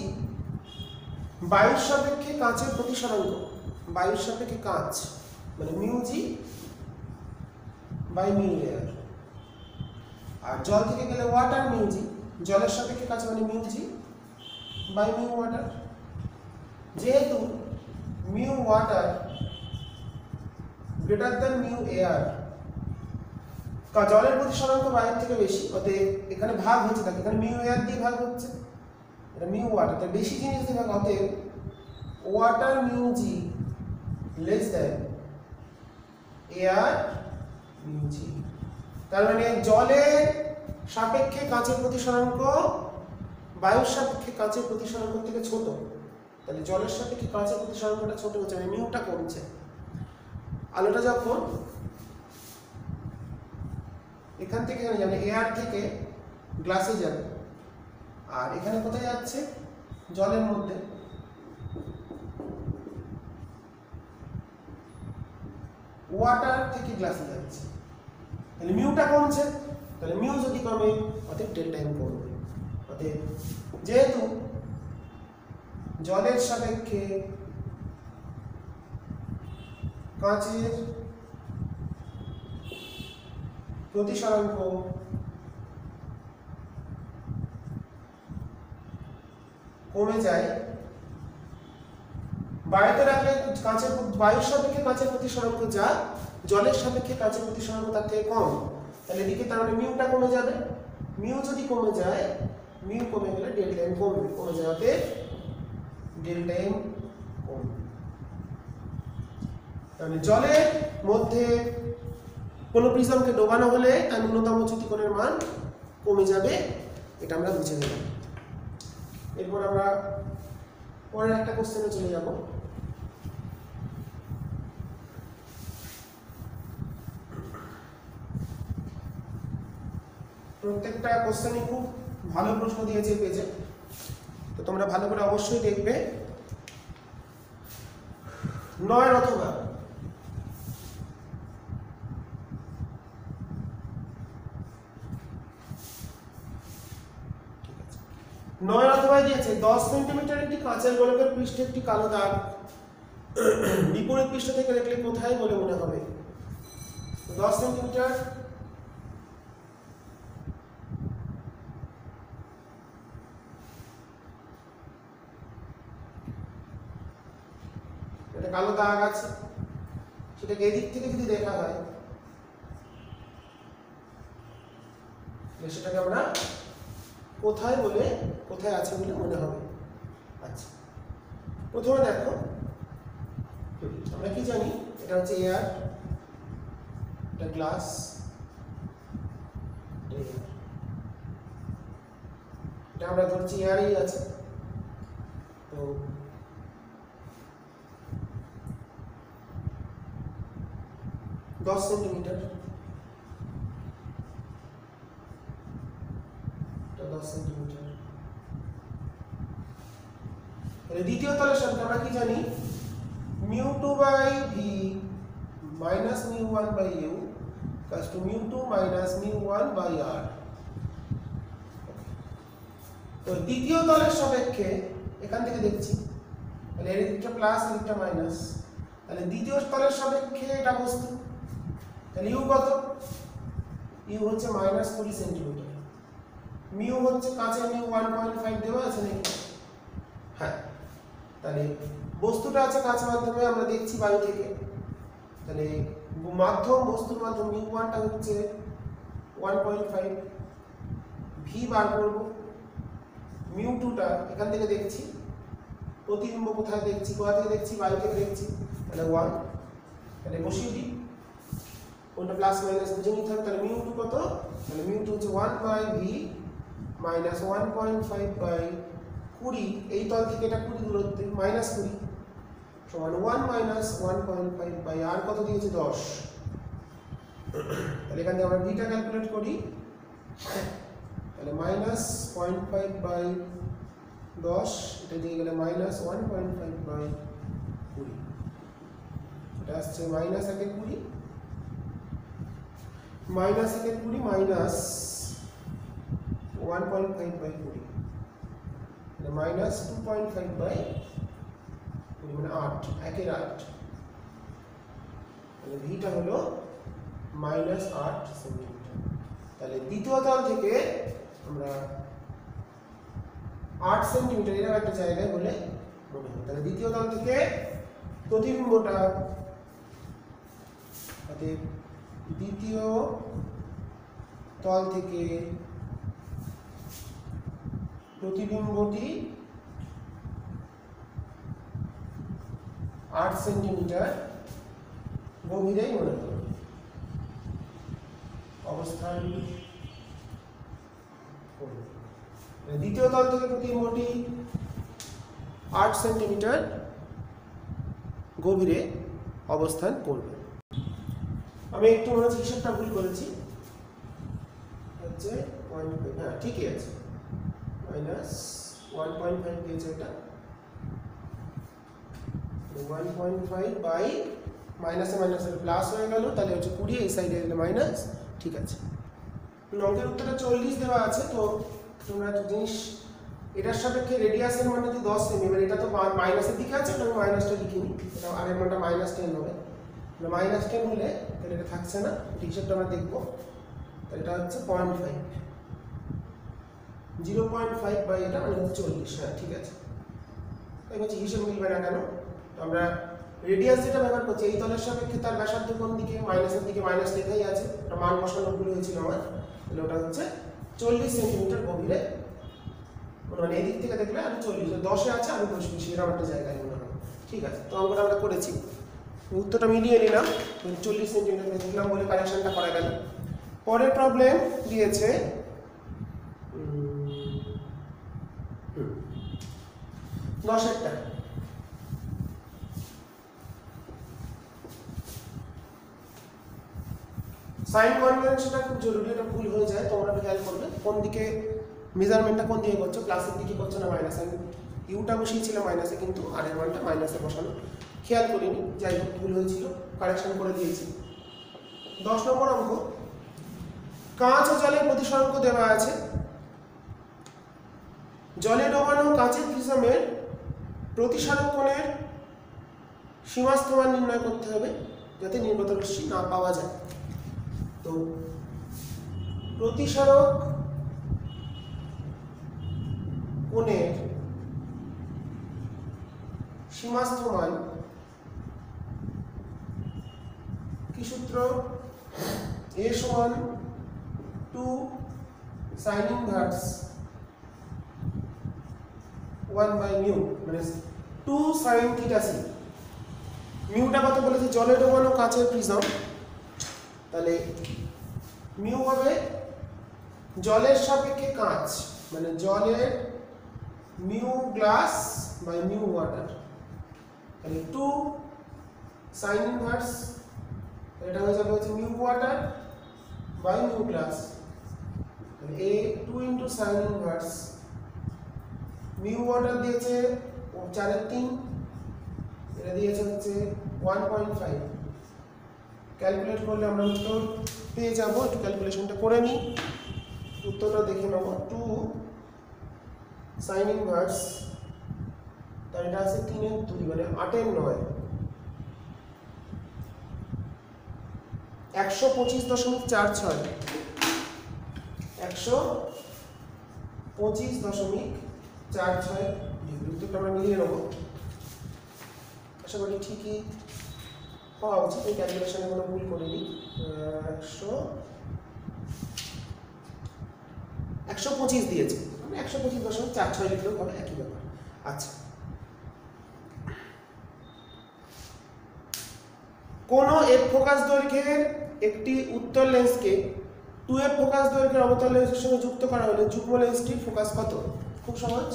বায়ুর সাপেক্ষে কাঁচের প্রতিসরাঙ্ক, বায়ুর সাপেক্ষে কাঁচ মানে mu g by mu air. আর জল থেকে গেলে ওয়াটার মিউ জি, জলের সাপেক্ষে কাঁচ মানে mu g by mu water. যেহেতু mu water greater than mu air, জলের প্রতিসরাঙ্ক বায়ুর থেকে বেশি, অতএব এখানে ভাগ হচ্ছে, থাকে এখানে মিউ এয়ার দিয়ে ভাগ হচ্ছে, এটা মিউ ওয়াটার, তাই বেশি জিনিস দিয়ে ভাগ, অতএব ওয়াটার মিউ জি লেস দ্যান এয়ার মিউ জি। তার মানে জলের সাপেক্ষে কাঁচের প্রতিসরাঙ্ক বায়ুর সাপেক্ষে কাঁচের প্রতিসরাঙ্ক থেকে ছোট, তাহলে জলের সাপেক্ষে কাঁচের প্রতিসরাঙ্কটা ছোট হচ্ছে, মানে মিউটা কমছে। আলোটা যখন এখান থেকে যাবে এয়ার থেকে গ্লাসে যাবে, আর এখানে কোথায় যাচ্ছে, জলের মধ্যে, ওয়াটার থেকে গ্লাসে যাচ্ছে, তাহলে মিউটা কমছে, তাহলে মিউ যদি কমে অতএব ডেল্টা এম কমবে। অতএব যেহেতু জলের সাপেক্ষে কাঁচের প্রতিসরাঙ্ক কমে যায়, বায়ুতে রাখলে কাঁচের, বায়ুর সাপেক্ষে কাঁচের প্রতিসরাঙ্ক যা, জলের সাপেক্ষে কাঁচের প্রতিসরাঙ্ক তার থেকে কম, তাহলে এদিকে তার মানে মিউটা কমে যাবে। মিউ যদি কমে যায়, মিউ কমে গেলে ডেল্টা এম কমবে, কমে যাওয়াতে ডেল্টা এম কমবে। তাহলে জলের মধ্যে কোনো প্রিজমকে ডোবানো হলে তার ন্যূনতম চ্যুতিকোণের মান কমে যাবে, এটা আমরা বুঝে নিলাম। এরপর আমরা পরের একটা কোশ্চেনে চলে যাব। প্রত্যেকটা কোশ্চেনই খুব ভালো প্রশ্ন দিয়েছে পেজে, তো তোমরা ভালো করে অবশ্যই দেখবে। 9 অথবা দিয়েছে 10 সেন্টিমিটার একটি কাঁচের গোলকের পৃষ্ঠে একটি কালো দাগ বিপরীত পৃষ্ঠ থেকে দেখলে কোথায় বলে মনে হবে? 10 সেন্টিমিটার একটা কালো দাগ আছে, সেটাকে এদিক থেকে যদি দেখা হয় সেটাকে আমরা কোথায় বলে, কোথায় আছে বলে মনে হবে। আচ্ছা, প্রথমে দেখো আমরা কি জানি, এটা হচ্ছে এয়ার, এটা গ্লাস, এটা আমরা ধরছি এয়ারই আছে। তো দশ সেন্টিমিটার, 10 সেন্টিমিটার। তাহলে দ্বিতীয় তলের সাথে আমরা কি জানি, μ2 by v minus μ1 by u plus to μ2 minus μ1 by r. তো দ্বিতীয় তলের সাপেক্ষে এখান থেকে দেখছি, তাহলে এর দিকটা প্লাস এর দিকটা মাইনাস, তাহলে দ্বিতীয় তলের সাপেক্ষে এটা বস্তু, তাহলে ইউ কত? ইউ হচ্ছে মাইনাস 20 সেন্টিমিটার। মিউ হচ্ছে কাঁচের মিউ 1.5 দেওয়া আছে নাকি? হ্যাঁ, তাহলে বস্তুটা আছে কাঁচ মাধ্যমে, আমরা দেখছি বায়ু থেকে, তাহলে মাধ্যম, বস্তুর মাধ্যম μ1টা হচ্ছে 1.5, ভি বার করব, μ2টা এখান থেকে দেখছি, প্রতিবিম্ব কোথায় দেখছি, কোথা থেকে দেখছি, বায়ু থেকে দেখছি, তাহলে 1, তাহলে বসিয়ে দিই, কোনটা প্লাস মাইনাস বুঝে নিতে হবে। তাহলে μ2 কত? তাহলে μ2 হচ্ছে 1 বাই ভি মাইনাস 1.5 বাই 20, এই তল থেকে এটা 20 দূরত্বে, মাইনাস 20 সমান 1 মাইনাস 1.5 বাই আর কত দিয়েছে? 10। তাহলে এখান থেকে আমরা ভিটা ক্যালকুলেট করি, তাহলে মাইনাস 0.5 বাই 10, এটা দিয়ে গেলে মাইনাস 1.5 বাই 20, এটা আসছে মাইনাস 1 20, মাইনাস 1 20 মাইনাস 1.5 বাই 20 মানে মাইনাস 2.5 বাই 20 মানে 8 একের 8 মানে ভিটা হলো মাইনাস 8 সেন্টিমিটার। তাহলে দ্বিতীয় তল থেকে আমরা 8 সেন্টিমিটার এরকম একটা জায়গায় বলে মনে হয়। তাহলে দ্বিতীয় তল থেকে প্রতিবিম্বটা দ্বিতীয় তল থেকে প্রতিবিম্বটি 8 সেন্টিমিটার গভীরেই মনে হবে। অবস্থান দ্বিতীয় তল থেকে প্রতিবিম্বটি 8 সেন্টিমিটার গভীরে অবস্থান করবে। আমি একটু মনে হচ্ছে হিসাবটা ভুল করেছি, হচ্ছে 1.5, হ্যাঁ ঠিকই আছে, মাইনাস 1.5 দিয়েছে এটা, 1.5 বাই মাইনাসে মাইনাসে প্লাস হয়ে গেল, তাহলে হচ্ছে 20, এই সাইডে এলে মাইনাস। ঠিক আছে, অঙ্কের উত্তরটা 40 দেওয়া আছে। তো তোমরা একটা জিনিস, এটার সাপেক্ষে রেডিয়াসের মান যদি 10 সেমি, এবার এটা তো মাইনাসের দিকে আছে, এটা আমি মাইনাসটা লিখিনি, এটা আগের মানটা -10 হবে, -10 হলে তাহলে এটা থাকছে না, হিসাবটা আমরা দেখবো। তাহলে এটা হচ্ছে 0.5, 0.5 বাই এটা মানে হচ্ছে 40। হ্যাঁ ঠিক আছে, তাই বলছি হিসাব মিলবে না কেন? আমরা রেডিয়াস যেটা ব্যবহার করছি, এই তলের সাপেক্ষে তার ব্যাসার্ধ কোন দিকে, মাইনাসের দিকে, মাইনাস লেখাই আছে, ওটা মান বসানো ভুল হয়েছিল আমার। তাহলে ওটা হচ্ছে 40 সেন্টিমিটার গভীরে, মানে এই দিক থেকে দেখলে আমি 40, 10-এ আছে, আমি 10 বেশি, এরকম একটা জায়গায় মনে হয়। ঠিক আছে, তো অঙ্কটা আমরা করেছি, উত্তরটা মিলিয়ে নিলাম, 40 সেন্টিমিটার দেখলাম বলে কারেকশনটা করা গেল। পরের প্রবলেম দিয়েছে 10-এরটা। সাইন কনভেনশনটা খুব জরুরি, এটা ভুল হয়ে যায়, তোমরা খেয়াল করবে কোন দিকে মেজারমেন্টটা কোন দিকে করছো, প্লাসের দিকে করছো না মাইনাস। আমি ইউটা বসিয়েছিলাম মাইনাসে, কিন্তু আর এর মানটা মাইনাসে বসানো খেয়াল করিনি, যাই হোক ভুল হয়েছিল, কারেকশন করে দিয়েছি। 10 নম্বর অঙ্ক, কাঁচ ও জলের প্রতিসরাঙ্ক দেওয়া আছে। জলে ডোবানো কাঁচের প্রিজমের প্রতিসারক কোণের সীমাস্থ মান নির্ণয় করতে হবে যাতে নির্গত রশ্মি না পাওয়া যায়। তো প্রতিসারক কোণের সীমাস্থ মান কি সূত্র? a সমান 2 sin ইনভার্স 1 বাই মিউ, মানে 2 sin থিটা c। মিউটা কত বলেছে? জলে ডোবানো কাঁচের প্রিজম, তাহলে মিউ হবে জলের সাপেক্ষে কাঁচ, মানে জলের mu glass by mu water, তাহলে 2 sin ইনভার্স, এটা হয়ে যাবে হচ্ছে mu water by mu glass, তাহলে a 2 into sin inverse mu water দিয়েছে 4/3, এটা দিয়েছে হচ্ছে 1.5। ক্যালকুলেট করলে আমরা উত্তর পেয়ে যাব। একটু ক্যালকুলেশনটা করে নিই, উত্তরটা দেখে নেব। 2 sin ইনভার্স, তার এটা আছে 3/2, মানে 8/9, 125.46, 125.46 ডিগ্রি। উত্তরটা আমরা মিলিয়ে নেব, আশা করি ঠিকই হওয়া উচিত, এই ক্যালকুলেশনে কোনো ভুল করিনি। 125 দিয়েছে, মানে 125.46 লিখলেও হবে, একই ব্যাপার। আচ্ছা, কোন f ফোকাস দৈর্ঘ্যের একটি উত্তল লেন্সকে 2f ফোকাস দৈর্ঘ্যের অবতল লেন্সের সঙ্গে যুক্ত করা হলে যুগ্ম লেন্সটির ফোকাস কত? খুব সহজ,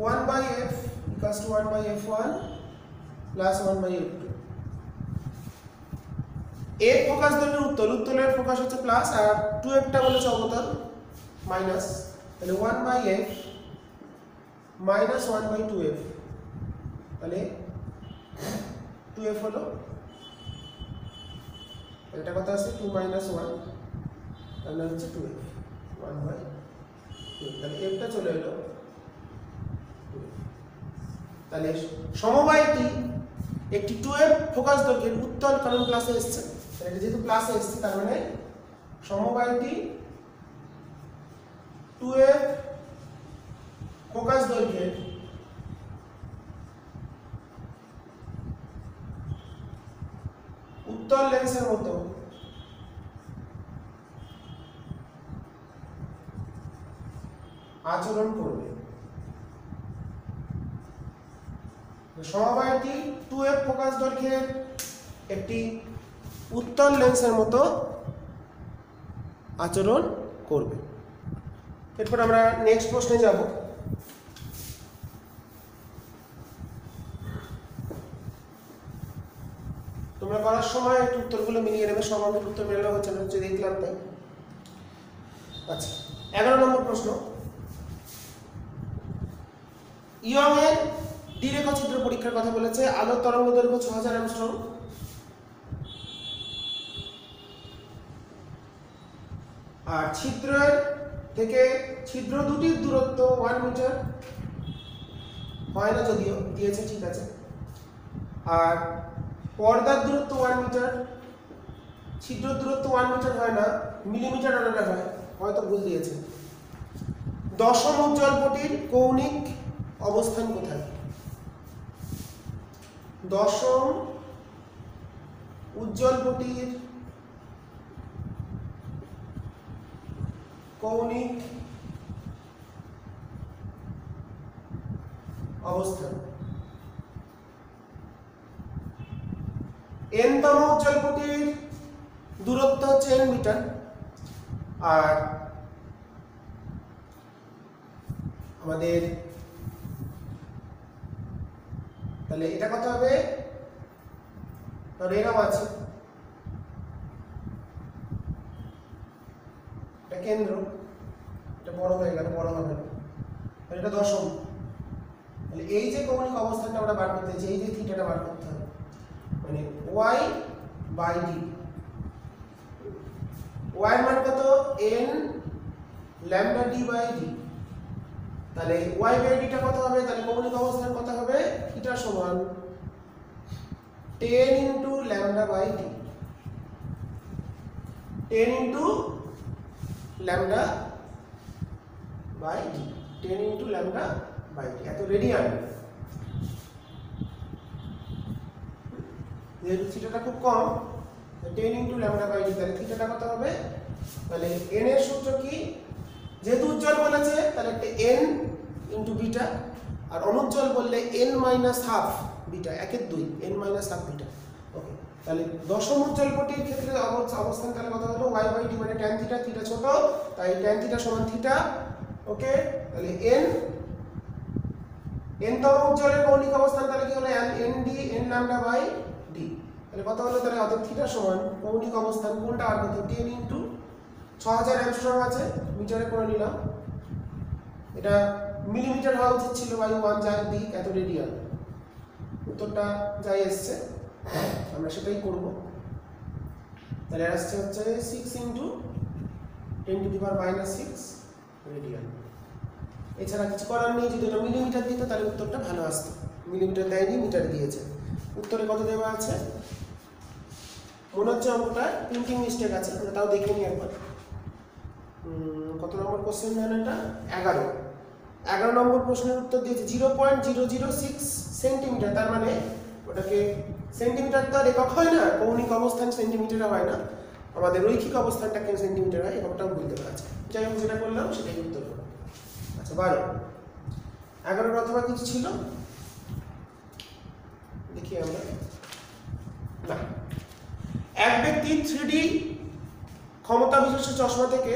1/f = 1/f1 + 1/f2। f focus দৈর্ঘ্যের উত্তল, উত্তলের ফোকাস হচ্ছে প্লাস, আর 2fটা বলেছে অবতল মাইনাস, তাহলে 1/f - 1/2f, তাহলে 2f হলো এটা কত আছে 2 - 1 তাহলে হচ্ছে 2f 1/2 তাহলে f টা চলে এলো 2f। তাহলে সমবায়টি একটি 2f ফোকাস দৈর্ঘ্যের উত্তল, কারণ ক্লাসে এসেছে, এটা যেহেতু ক্লাসে এসেছে তার মানে সমবায়টি 2f ফোকাস দৈর্ঘ্যের উত্তল লেন্সের মতো আচরণ করবে। সমবায়টি 2f ফোকাস দৈর্ঘ্যের একটি উত্তল লেন্সের মতো আচরণ করবে। এরপর আমরা নেক্সট প্রশ্নে যাব। তোমরা করার সময় একটু উত্তরগুলো মিলিয়ে নেবে, সব আমি উত্তর মেলানো হচ্ছে না, হচ্ছে দেখলাম তাই। আচ্ছা, 11 নম্বর প্রশ্ন, ইয়ং এর দ্বিরেখচিত্র পরীক্ষার কথা বলেছে। আলোর তরঙ্গ দৈর্ঘ্য 6000 অ্যাংস্ট্রম, আর ছিদ্রের থেকে ছিদ্র দুটির দূরত্ব 1 মিটার, হয় না যদিও দিয়েছে, ঠিক আছে। আর পর্দার দূরত্ব 1 মিটার, ছিদ্র দূরত্ব 1 মিটার হয় না, মিলিমিটার আলাদা হয়, হয়তো ভুল দিয়েছে। দশম উজ্জ্বলপটির কৌণিক অবস্থান কোথায়? দশম উজ্জ্বলপটির কৌণিক অবস্থান, n-তম উজ্জ্বলপটির দূরত্ব হচ্ছে n মিটার, আর আমাদের তাহলে এটা কত হবে? এরকম আছে, এটা কেন্দ্র, এটা বড় হয়ে গেল, বড় হবে না, এটা দশম। তাহলে এই যে কৌণিক অবস্থানটা আমরা বার করতে চাই, এই যে থিটাটা বার করতে হবে, মানে y/d, y এর মান কত? n λd/d। তাহলে y/d টা কত হবে? তাহলে কৌণিক অবস্থান কত হবে? থিটা সমান 10 * λ/d, 10 * λ/d, 10 * λ/d, এত রেডিয়ান। যেহেতু থিটাটা খুব কম, 10 * λ/d, তাহলে থিটাটা কত হবে? তাহলে n এর সূত্র কি? যেহেতু উজ্জ্বল বলেছে তাহলে একটা n * বিটা, আর অনুজ্জ্বল বললে n - ½ বিটা, 1/2, n - ½ বিটা। ওকে, তাহলে দশম উজ্জ্বলপটির ক্ষেত্রে অবস্থান তাহলে কত হলো? y/d মানে tan থিটা, থিটা ছোট তাই tan থিটা সমান থিটা। ওকে, তাহলে n-তম উজ্জ্বলের কৌণিক অবস্থান তাহলে কি হলো? nd n λ/d। তাহলে কত হলো? তাহলে অতএব থিটা সমান কৌণিক অবস্থান কোনটা আর কত? 10 * 6000 অ্যাংস্ট্রম আছে, মিটারে করে নিলাম, এটা মিলিমিটার হওয়া উচিত ছিল, বায়ু 1 যার দিক, এত রেডিয়ান। উত্তরটা যাই এসছে আমরা সেটাই করব। তাহলে আসছে হচ্ছে 6 * 10⁻⁻6 রেডিয়ান। এছাড়া কিছু করার নেই, যদি এটা মিলিমিটার দিত তাহলে উত্তরটা ভালো আসতো, মিলিমিটার দেয়নি, মিটার দিয়েছে। উত্তরে কত দেওয়া আছে? মনে হচ্ছে অঙ্কটা প্রিন্টিং মিস্টেক আছে, আমরা তাও দেখে নিই একবার। কত নম্বর কোশ্চেন জানো এটা? 11 নম্বর প্রশ্নের উত্তর দিয়েছে 0.006 সেন্টিমিটার। তার মানে ওটাকে সেন্টিমিটার তো একক হয় না, কৌণিক অবস্থান সেন্টিমিটারে হয় না, আমাদের রৈখিক অবস্থানটাকে সেন্টিমিটার হয়, এককটাও ভুলতে পারছে। যাই হোক, যেটা করলাম সেটাই উত্তর হলো। আচ্ছা, 11 অথবা কিছু ছিল দেখি আমরা। না, এক ব্যক্তি 3D ক্ষমতা বিশিষ্ট চশমা থেকে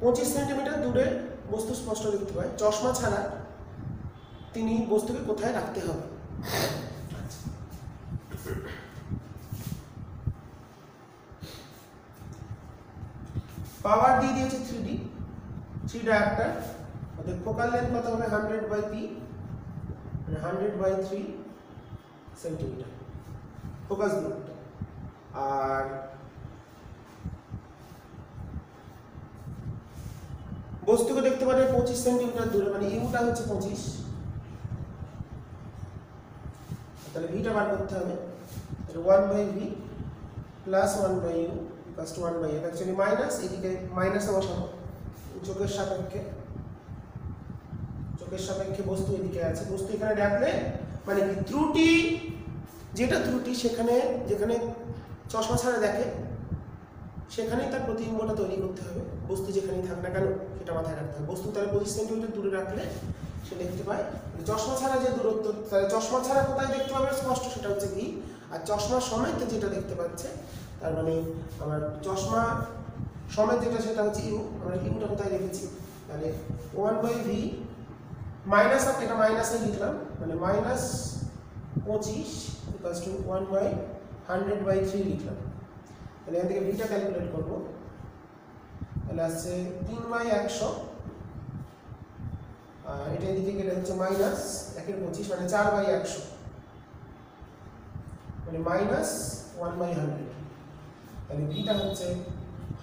25 সেন্টিমিটার দূরে বস্তু স্পষ্ট দেখতে পায়। চশমা ছাড়া তিনি বস্তুকে কোথায় রাখতে হবে? পাওয়ার দিয়ে দিয়েছে 3 ডায়োপ্টার, অর্থাৎ ফোকাল লেন্থ কত হবে? 100/p, 100/3 সেন্টিমিটার ফোকাস দূরত্ব। আর বস্তুকে দেখতে পারে 25 সেন্টিমিটার দূরে, মানে ইউটা হচ্ছে 25, তাহলে ভিটা বার করতে হবে। তাহলে 1/v plus 1/u equals to 1/f। Actually minus, এদিকে মাইনাসে বসাবো, চোখের সাপেক্ষে বস্তু এদিকে আছে, বস্তু এখানে রাখলে মানে কি ত্রুটি, যেটা ত্রুটি সেখানে যেখানে চশমা ছাড়া দেখে সেখানেই তার প্রতিবিম্বটা তৈরি করতে হবে। বস্তু যেখানেই থাক না কেন সেটা মাথায় রাখতে হবে। বস্তু তাহলে 25 সেন্টিমিটার দূরে রাখলে সে দেখতে পায়। চশমা ছাড়া যে দূরত্ব, তাহলে চশমা ছাড়া কোথায় দেখতে পাবে স্পষ্ট, সেটা হচ্ছে ভি। আর চশমা সমেত যেটা দেখতে পাচ্ছে, তার মানে আমার চশমা সমেত যেটা সেটা হচ্ছে ইউ। আমরা ইউটা কোথায় রেখেছি, তাহলে 1/v মাইনাস, এটা মাইনাসে লিখলাম, মানে মাইনাস 25 ইকুয়ালস টু 1/100/3 লিখলাম। তাহলে এখান থেকে ভিটা ক্যালকুলেট করবো, তাহলে আসছে 3/100, আর এটা এদিকে গেলে হচ্ছে মাইনাস 1/25, মানে 4/100, মানে মাইনাস 1/100। তাহলে ভিটা হচ্ছে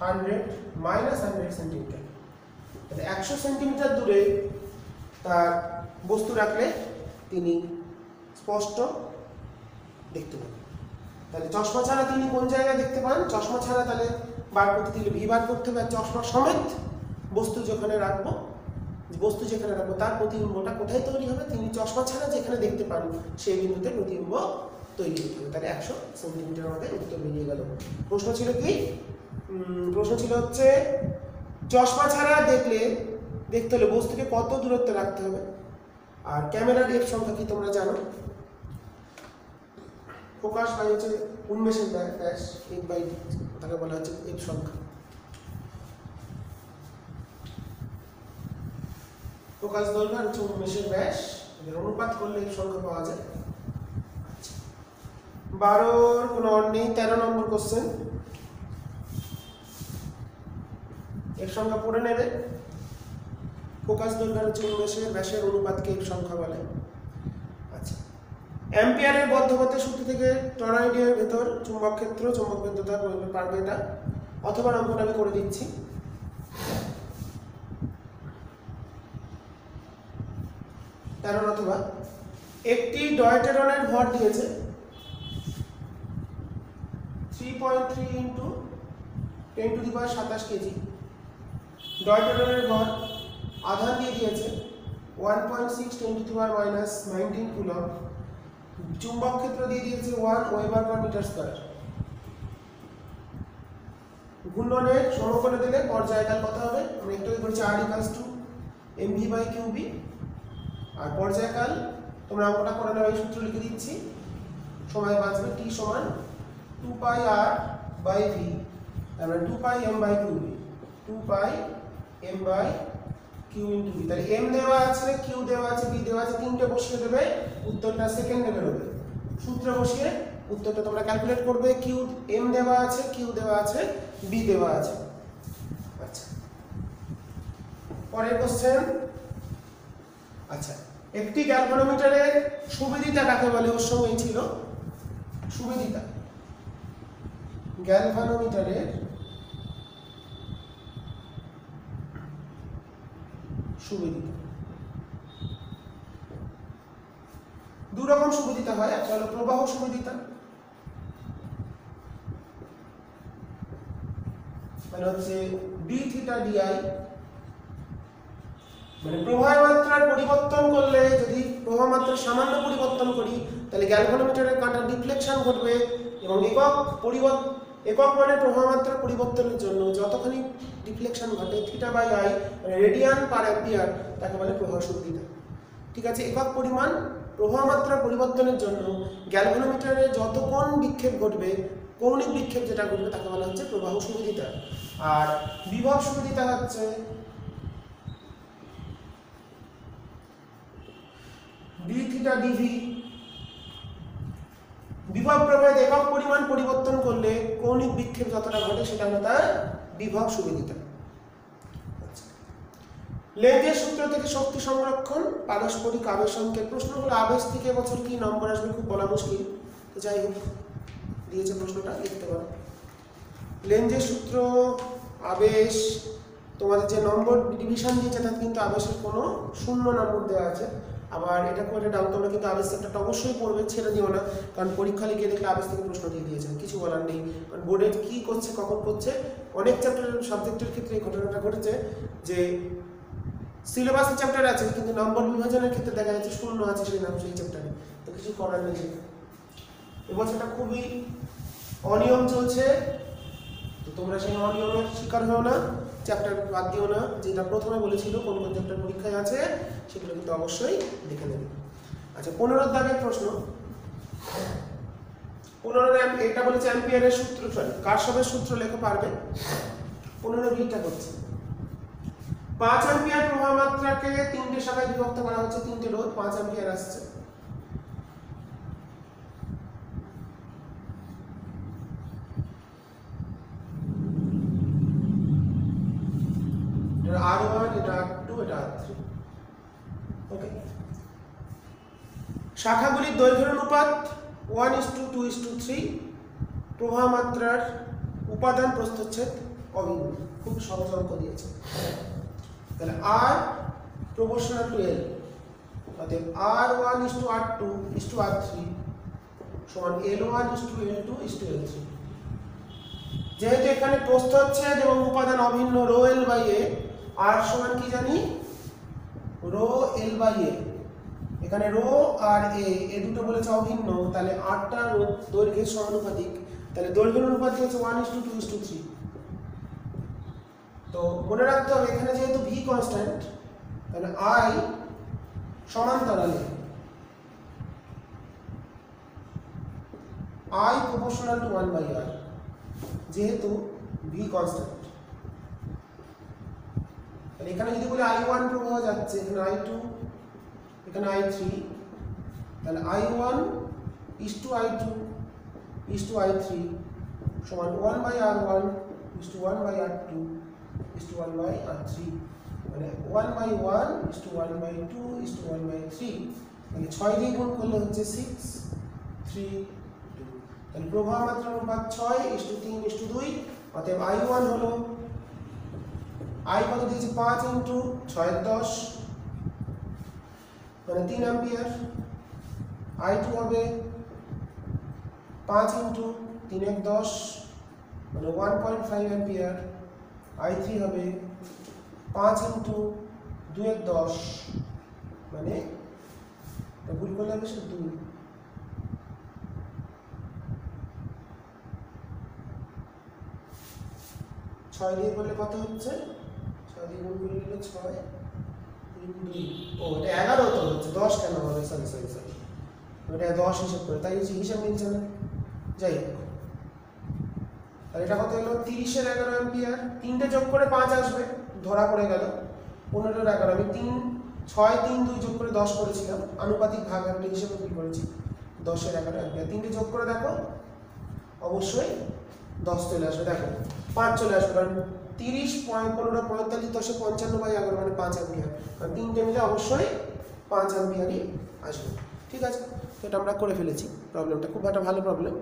100 মাইনাস 100 সেন্টিমিটার। তাহলে 100 সেন্টিমিটার দূরে তার বস্তু রাখলে তিনি স্পষ্ট দেখতে পান। তাহলে চশমা ছাড়া তিনি কোন জায়গায় দেখতে পান, চশমা ছাড়া তাহলে বার করতে দিলে ভি বার করতে হবে। চশমা সমেত বস্তু যেখানে রাখবো তার প্রতিবিম্বটা কোথায় তৈরি হবে, তিনি চশমা ছাড়া যেখানে দেখতে পান সেই বিন্দুতে প্রতিবিম্ব তৈরি হতে হবে। তাহলে 100 সেন্টিমিটার আমাদের উত্তর বেরিয়ে গেল। প্রশ্ন ছিল কি, প্রশ্ন ছিল হচ্ছে চশমা ছাড়া দেখতে হলে বস্তুকে কত দূরত্বে রাখতে হবে। আর ক্যামেরার এফ সংখ্যা কি তোমরা জানো, ফোকাস বাই হচ্ছে উন্মেষের ব্যাস, এফ বাই তাকে বলা হচ্ছে এফ সংখ্যা। ফোকাস দৈর্ঘ্য আর হচ্ছে উন্মেষের ব্যাস, এদের অনুপাত করলে এফ সংখ্যা পাওয়া যায়। 12 কোনো অর নেই। 13 নম্বর কোশ্চেন, এফ সংখ্যা পড়ে নেবে। ফোকাস দৈর্ঘ্য হচ্ছে উন্মেষের ব্যাসের অনুপাতকে এফ সংখ্যা বলে। আচ্ছা, অ্যাম্পিয়ারের বদ্ধপথের সূত্র থেকে টরয়েডের ভেতর চুম্বক ক্ষেত্র, চুম্বক বিদ্যুৎ পারবে এটা, অথবা অঙ্কটা আমি করে দিচ্ছি। কারণ অথবা একটি ডয়টেরনের ভর দিয়েছে 3.3 ইন্টু 10⁻27 কেজি। ডয়টেরনের ভর আধান দিয়ে দিয়েছে 1.6 10⁻−19 কুলম। চুম্বক ক্ষেত্র দিয়ে দিয়েছে 1 ওয়েবার পার মিটার স্কয়ার। ঘূর্ণনের সমকোণে দিলে পর্যায়কাল কত হবে, আমরা একটু বলছি r mv/qb। আর পর্যায়কাল তোমরা অঙ্কটা করে নাও, এই সূত্র লিখে দিচ্ছি, সময় বাঁচবে। t সমান 2πr/v, তারপরে 2πm/qb, 2πm/q/v। তাহলে m দেওয়া আছে, q দেওয়া আছে, b দেওয়া আছে, তিনটে বসিয়ে দেবে, উত্তরটা সেকেন্ডে বেরোবে। সূত্র বসিয়ে উত্তরটা তোমরা ক্যালকুলেট করবে। q m দেওয়া আছে, q দেওয়া আছে, b দেওয়া আছে। আচ্ছা, পরের কোশ্চেন। আচ্ছা, একটি গ্যালভানোমিটারের সুবিদিতা কাকে বলে, ওর সঙ্গেই ছিল সুবিদিতা। গ্যালভানোমিটারের সুবিদিতা, দু রকম সুবিদিতা হয়। একটা হলো প্রবাহ সুবিদিতা, মানে হচ্ছে dθ di, মানে প্রবাহ মাত্রার পরিবর্তন করলে, যদি প্রবাহ মাত্রা সামান্য পরিবর্তন করি তাহলে গ্যালভানোমিটারের কাঁটার ডিফ্লেকশন ঘটবে, এবং একক মানে প্রবাহ মাত্রার পরিবর্তনের জন্য যতখানি ডিফ্লেকশন ঘটে θ/i, মানে রেডিয়ান পার অ্যাম্পিয়ার, তাকে বলে প্রবাহ সুবিদিতা। ঠিক আছে, একক পরিমাণ প্রবাহ মাত্রার পরিবর্তনের জন্য গ্যালভানোমিটারে যত কোণ বিক্ষেপ ঘটবে, কৌণিক বিক্ষেপ যেটা ঘটবে, তাকে বলা হচ্ছে প্রবাহ সুবিদিতা। আর বিভব সুবিদিতা হচ্ছে dθ dv। বিভব প্রভেদ একক পরিমাণ পরিবর্তন করলে কৌণিক বিক্ষেপ যতটা ঘটে সেটা হলো তার বিভব সুবিদিতা। লেঞ্জের সূত্র থেকে শক্তি সংরক্ষণ, পারস্পরিক আবেশ অঙ্কের প্রশ্ন হলো আবেশ থেকে এবছর কি নম্বর আসবে খুব বলা মুশকিল, তো যাই হোক দিয়েছে প্রশ্নটা, লিখতে পারো। লেঞ্জের সূত্র, আবেশ, তোমাদের যে নম্বর ডিভিশন দিয়েছে তাতে কিন্তু আবেশের কোনো শূন্য নম্বর দেওয়া আছে। আবার এটা করে ডাউন, তোমরা কিন্তু আবেশ চ্যাপ্টারটা অবশ্যই পড়বে, ছেড়ে দিও না, কারণ পরীক্ষা লিখে দেখলে আবেশ থেকে প্রশ্ন দিয়ে দিয়েছেন, কিছু বলার নেই। কারণ বোর্ডে কী করছে কখন করছে, অনেক চ্যাপ্টারের সাবজেক্টের ক্ষেত্রে এই ঘটনাটা ঘটেছে যে সিলেবাসের চ্যাপ্টার আছে কিন্তু নম্বর বিভাজনের ক্ষেত্রে দেখা যাচ্ছে শূন্য আছে সেই নাম সেই চ্যাপ্টারে, তো কিছু করার নেই। এবছরটা খুবই অনিয়ম চলছে, তো তোমরা সেই অনিয়মের শিকার হও না, চ্যাপ্টার বাদ দিও না। যেটা প্রথমে বলেছিল কোন কোন চ্যাপ্টার পরীক্ষায় আছে সেগুলো কিন্তু অবশ্যই দেখে নেবে। আচ্ছা, 15 দাগের প্রশ্ন। 15 এটা বলেছে অ্যাম্পিয়ারের সূত্র, সরি কারশফের সূত্র লেখা পারবে। 15 বিটা করছে 5 অ্যাম্পিয়ার প্রবাহ মাত্রাকে 3টে শাখায় বিভক্ত করা হচ্ছে, 3টে রোধ 5 অ্যাম্পিয়ার আসছে। R1, এটা R2, এটা R3। ওকে, শাখাগুলির দৈর্ঘ্যের অনুপাত 1:2:3, প্রবাহ মাত্রার উপাদান প্রস্থচ্ছেদ অভিন্ন। খুব সহজ অঙ্ক দিয়েছে। তাহলে R প্রপোর্শনাল টু L, অতএব R1:R2:R3 সমান L1:L2:L3। যেহেতু এখানে প্রস্থচ্ছেদ এবং উপাদান অভিন্ন rho L by A, R সমান কি জানি রো L বাই A। এখানে রো আর এ দুটো বলেছে অভিন্ন, তাহলে আরটা দৈর্ঘ্যের সমানুপাতিক, তাহলে দৈর্ঘ্যের অনুপাত হচ্ছে 1:2:3। তো মনে রাখতে হবে এখানে যেহেতু ভি কনস্ট্যান্ট, তাহলে আই সমান্তরালে আই প্রপোর্শনাল টু 1/r, যেহেতু ভি কনস্ট্যান্ট। তাহলে এখানে যদি বলি I1 প্রবাহ যাচ্ছে, এখানে I2, এখানে I3, তাহলে I1:I2:I3 সমান 1/R1:1/R2:1/R3, মানে 1/1:1/2:1/3। মানে 6 দিয়ে গুণ করলে হচ্ছে 6, 3, 2। তাহলে প্রবাহ মাত্রার অনুপাত 6:3:2। অতএব I1 হলো, I কত দিয়েছে 5 × 6 = 10, মানে 3 অ্যাম্পিয়ার। I2 হবে 5 × 3 = 10, মানে 1.5 অ্যাম্পিয়ার। I3 হবে 5 × 2 = 10, মানে ভুল করলে হবে 2। 6 দিয়ে করলে কত হচ্ছে, 6 দিয়ে গুণ করে নিলে 6, 3, 2, ও এটা 11 তো হচ্ছে, 10 কেন হবে, সরি ওটা 10 হিসাব করে, তাই হিসাব মিলছে না। যাই হোক, আর এটা কত হলো 30-এর 11 অ্যাম্পিয়ার। 3টে যোগ করে 5 আসবে, ধরা পড়ে গেল। 15-এর 11, আমি 6, 3, 2 যোগ করে 10 করেছিলাম, আনুপাতিক ভাগ একটা হিসেবে কি করেছি, 10-এর 11 অ্যাম্পিয়ার। 3টে যোগ করে দেখো, অবশ্যই 10 চলে আসবে, দেখো 5 চলে আসবে, কারণ 30, 15, 45, 10, 55/11 মানে 5 অ্যাম্পিয়ার, কারণ 3টে মিলে অবশ্যই 5 অ্যাম্পিয়ারই আসবে। ঠিক আছে, তো এটা আমরা করে ফেলেছি, প্রবলেমটা খুব একটা ভালো প্রবলেম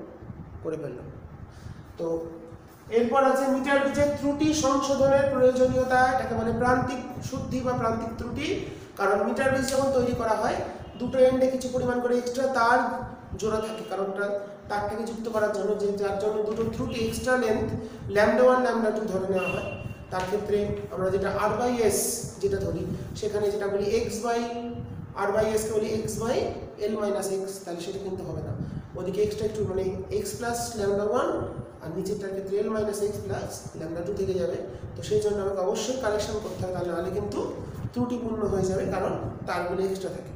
করে ফেললাম। তো এরপর আছে মিটার গেজের ত্রুটি সংশোধনের প্রয়োজনীয়তা। এটাকে বলে প্রান্তিক শুদ্ধি বা প্রান্তিক ত্রুটি, কারণ মিটার গেজ যখন তৈরি করা হয় দুটো এন্ডে কিছু পরিমাণ করে এক্সট্রা তার জোড়া থাকে, কারণটা তারটাকে যুক্ত করার জন্য, যে যার জন্য দুটো ত্রুটি এক্সট্রা লেন্থ λ1 λ2 ধরে নেওয়া হয়। তার ক্ষেত্রে আমরা যেটা r/s যেটা ধরি, সেখানে যেটা বলি x/r/s কে বলি x/l - x, তাহলে সেটা কিন্তু হবে না, ওদিকে এক্সট্রা একটু মানে x + λ1 আর নিচেরটার ক্ষেত্রে l - x + λ2 থেকে যাবে। তো সেই জন্য আমাকে অবশ্যই কালেকশন করতে হবে, তাহলে নাহলে কিন্তু ত্রুটিপূর্ণ হয়ে যাবে, কারণ তারগুলো এক্সট্রা থাকে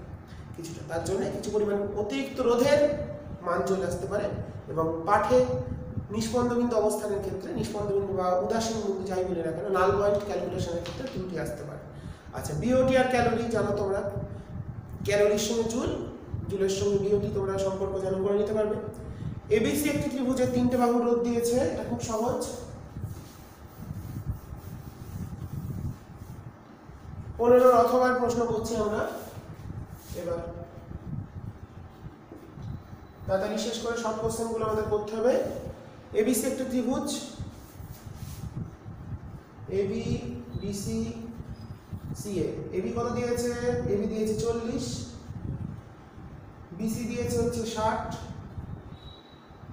কিছুটা, তার জন্য কিছু পরিমাণ অতিরিক্ত রোধের মান চলে আসতে পারে। এবং পাঠে নিষ্পন্দবিন্দু অবস্থানের ক্ষেত্রে নিষ্পন্দবিন্দু বা উদাসীন বিন্দু যাই বলে না কেন, নাল পয়েন্ট ক্যালকুলেশনের ক্ষেত্রে ত্রুটি আসতে পারে। আচ্ছা, বিওটি আর ক্যালোরি জানো তোমরা, ক্যালোরির সঙ্গে জুলের সঙ্গে বিওটি তোমরা সম্পর্ক জানো, করে নিতে পারবে। এবিসি একটি ত্রিভুজের 3টে বাহুর রোধ দিয়েছে, এটা খুব সহজ। 15 অথবার প্রশ্ন করছি আমরা এবার, তাড়াতাড়ি শেষ করে সব কোশ্চেনগুলো আমাদের করতে হবে। এবিসি একটি ত্রিভুজ, এবি বিসি সিএ। এবি কত দিয়েছে? এবি দিয়েছে 40, বিসি দিয়েছে হচ্ছে 60,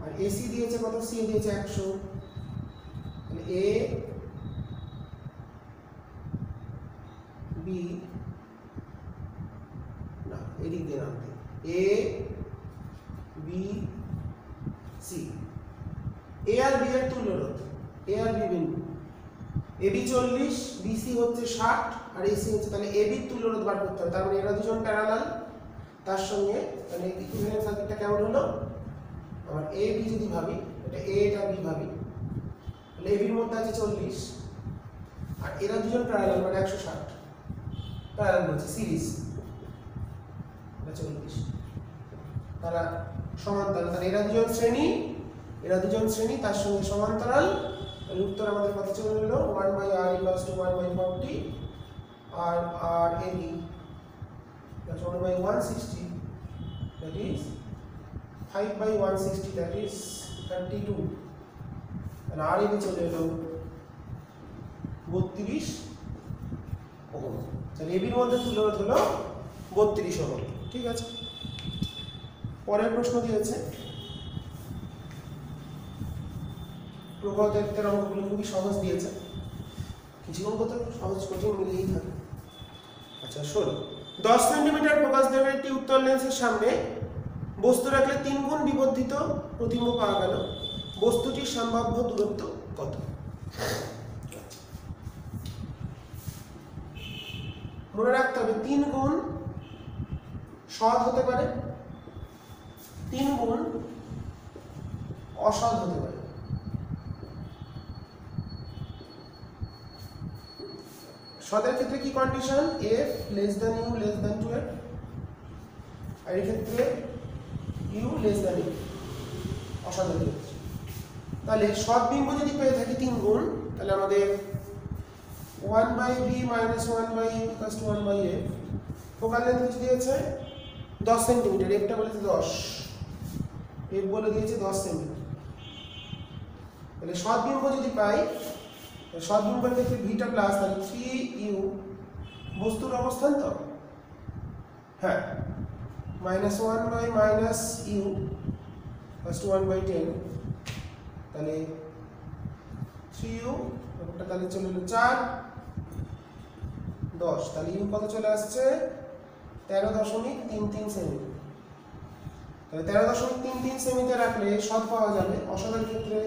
আর এসি দিয়েছে কত? সিএ দিয়েছে 100। তাহলে এ বি না, এদিক দিয়ে নামতে, A B C. A R B এর তুল্য রোধ, এ আর বি বিন্দু, এবি 40, বিসি হচ্ছে 60 আর এসি হচ্ছে, তাহলে এবি তুল্য রোধ বার করতে হবে। তার মানে এরা দুজন প্যারালাল, তার সঙ্গে মানে ইকুইভ্যালেন্ট সার্কিটটা কেমন হলো? আমার এ বি যদি ভাবি, এটা এ এটা বি ভাবি, তাহলে এবির মধ্যে আছে 40 আর এরা দুজন প্যারালাল মানে 160, প্যারালাল বলছে সিরিজ, এটা 40, তারা সমান্তরাল, তাহলে এরা দুজন শ্রেণী, এরা দুজন শ্রেণী তার সঙ্গে সমান্তরাল। তাহলে উত্তর আমাদের কত চলে এলো? 1/r = 1/40 আর R AB that's 1/160, that is 5/160, that is 32, and R AB চলে এলো 32 ওহম। তাহলে এবির মধ্যে তুল্য রোধ হলো 32 ওহম। ঠিক আছে, পরের প্রশ্ন দিয়েছে, প্রভাবদের অঙ্কগুলো খুবই সহজ দিয়েছে, কিছু অঙ্ক তো সহজ কঠিন মিলিয়েই থাকে। আচ্ছা শোনো, 10 সেন্টিমিটার ফোকাস দেওয়ার একটি উত্তর লেন্সের সামনে বস্তু রাখলে 3 গুণ বিবর্ধিত প্রতিবিম্ব পাওয়া গেল, বস্তুটির সম্ভাব্য দূরত্ব কত? মনে রাখতে হবে 3 গুণ সৎ হতে পারে, 3 গুণ অসৎ হতে পারে। সদের ক্ষেত্রে কি condition? f less than u less than 12, আর এই ক্ষেত্রে u less than u অসদের ক্ষেত্রে। তাহলে সৎ বিম্ব যদি পেয়ে থাকি 3 গুণ, তাহলে আমাদের 1/b - 1/u = 1/f। Focal length কিছু দিয়েছে 10 সেন্টিমিটার, f টা বলেছে 10, f বলে দিয়েছে 10 সেন্টিমিটার। তাহলে সৎ বিম্ব যদি পাই, সৎ বিম্বের ক্ষেত্রে ভিটা প্লাস, তাহলে 3u বস্তুর অবস্থান তো, হ্যাঁ, -1/- u = 1/10, তাহলে 3u ওটা তাহলে চলে এলো 4, 10, তাহলে u কত চলে আসছে? 13.33 সেমি। তাহলে 13.33 সেমিতে রাখলে সৎ পাওয়া যাবে। অসদের ক্ষেত্রে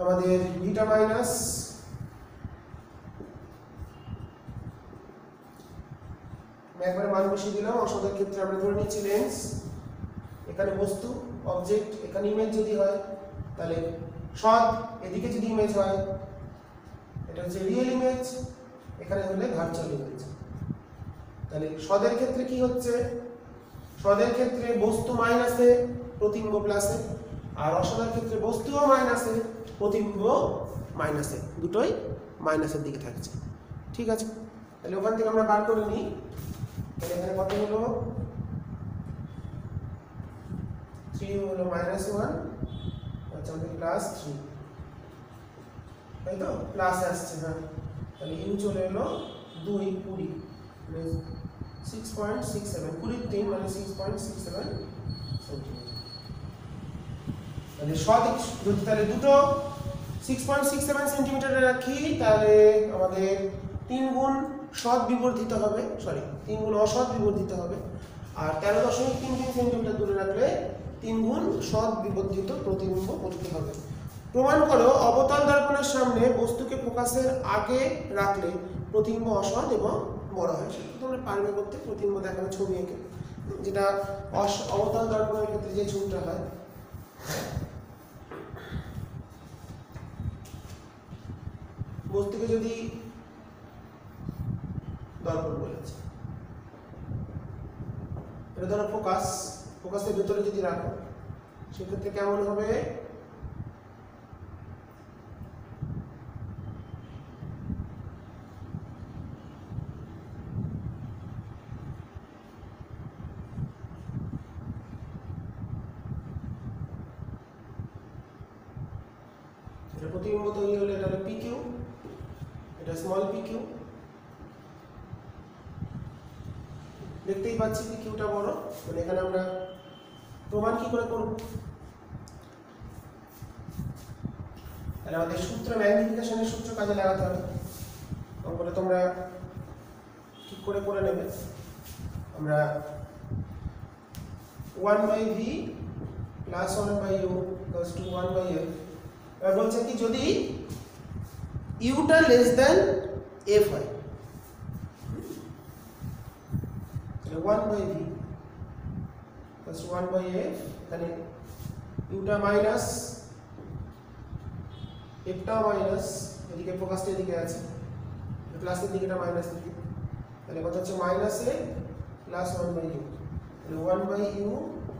আমাদের ভিটা মাইনাস একবারে মান বসিয়ে দিলাম। অসদের ক্ষেত্রে আমরা ধরে নিচ্ছি লেন্স, এখানে বস্তু অবজেক্ট, এখানে ইমেজ যদি হয় তাহলে সৎ, এদিকে যদি ইমেজ হয় এটা হচ্ছে রিয়েল ইমেজ, এখানে হলে ভার্চুয়াল ইমেজ। তাহলে সদের ক্ষেত্রে কি হচ্ছে? সদের ক্ষেত্রে বস্তু মাইনাসে, প্রতিবিম্ব প্লাসে, আর অসদের ক্ষেত্রে বস্তুও মাইনাসে, প্রতিবিম্ব মাইনাসে, দুটোই মাইনাসের দিকে থাকছে। ঠিক আছে, তাহলে ওখান থেকে আমরা বার করে নিই। তাহলে এখানে কত হলো? 3 হলো -1, আচ্ছা আমাদের +3, তাই তো প্লাস আসছে, হ্যাঁ। তাহলে ইউ চলে এলো 2, 20, 6.67, 20 মানে 6.67 সেন্টিমিটার। তাহলে সঠিক যদি তাহলে দুটো 6.67 সেন্টিমিটারে রাখি, তাহলে আমাদের 3 গুণ সৎ বিবর্ধিত হবে, 3 গুণ অসৎ বিবর্ধিত হবে, আর 13.33 সেন্টিমিটার দূরে রাখলে 3 গুণ সৎ বিবর্ধিত প্রতিবিম্ব পড়তে হবে। প্রমাণ করো অবতল দর্পণের সামনে বস্তুকে ফোকাসের আগে রাখলে প্রতিবিম্ব অসৎ এবং বড় হয়। সেটা তোমরা পারবে করতে, প্রতিবিম্ব দেখানো ছবি এঁকে, যেটা অবতল দর্পণের ক্ষেত্রে যে ছবিটা হয়। বস্তুকে যদি দর্পণ বলেছে, এটা ধরো ফোকাস, ফোকাসের ভেতরে যদি রাখো সেক্ষেত্রে কেমন হবে? এটা প্রতিবিম্ব তৈরি হলে এটা হলো PQ, এটা স্মল পি কিউ, দেখতেই পাচ্ছি পি কিউটা বড়, মানে এখানে আমরা প্রমাণ কি করে করব? তাহলে আমাদের সূত্র ম্যাগনিফিকেশনের সূত্র কাজে লাগাতে হবে। অঙ্কটা তোমরা ঠিক করে করে নেবে। আমরা 1/v plus 1/u equals to 1/f। এবার বলছে কি যদি ইউটা লেস দেন এফ হয়, তাহলে 1/v প্লাস 1/f, তাহলে ইউটা মাইনাস এফটা মাইনাস, এদিকে ফোকাসটা এদিকে আছে, প্লাসের দিকেটা মাইনাস দিকে, তাহলে কত হচ্ছে মাইনাস এ প্লাস 1/u, তাহলে 1/u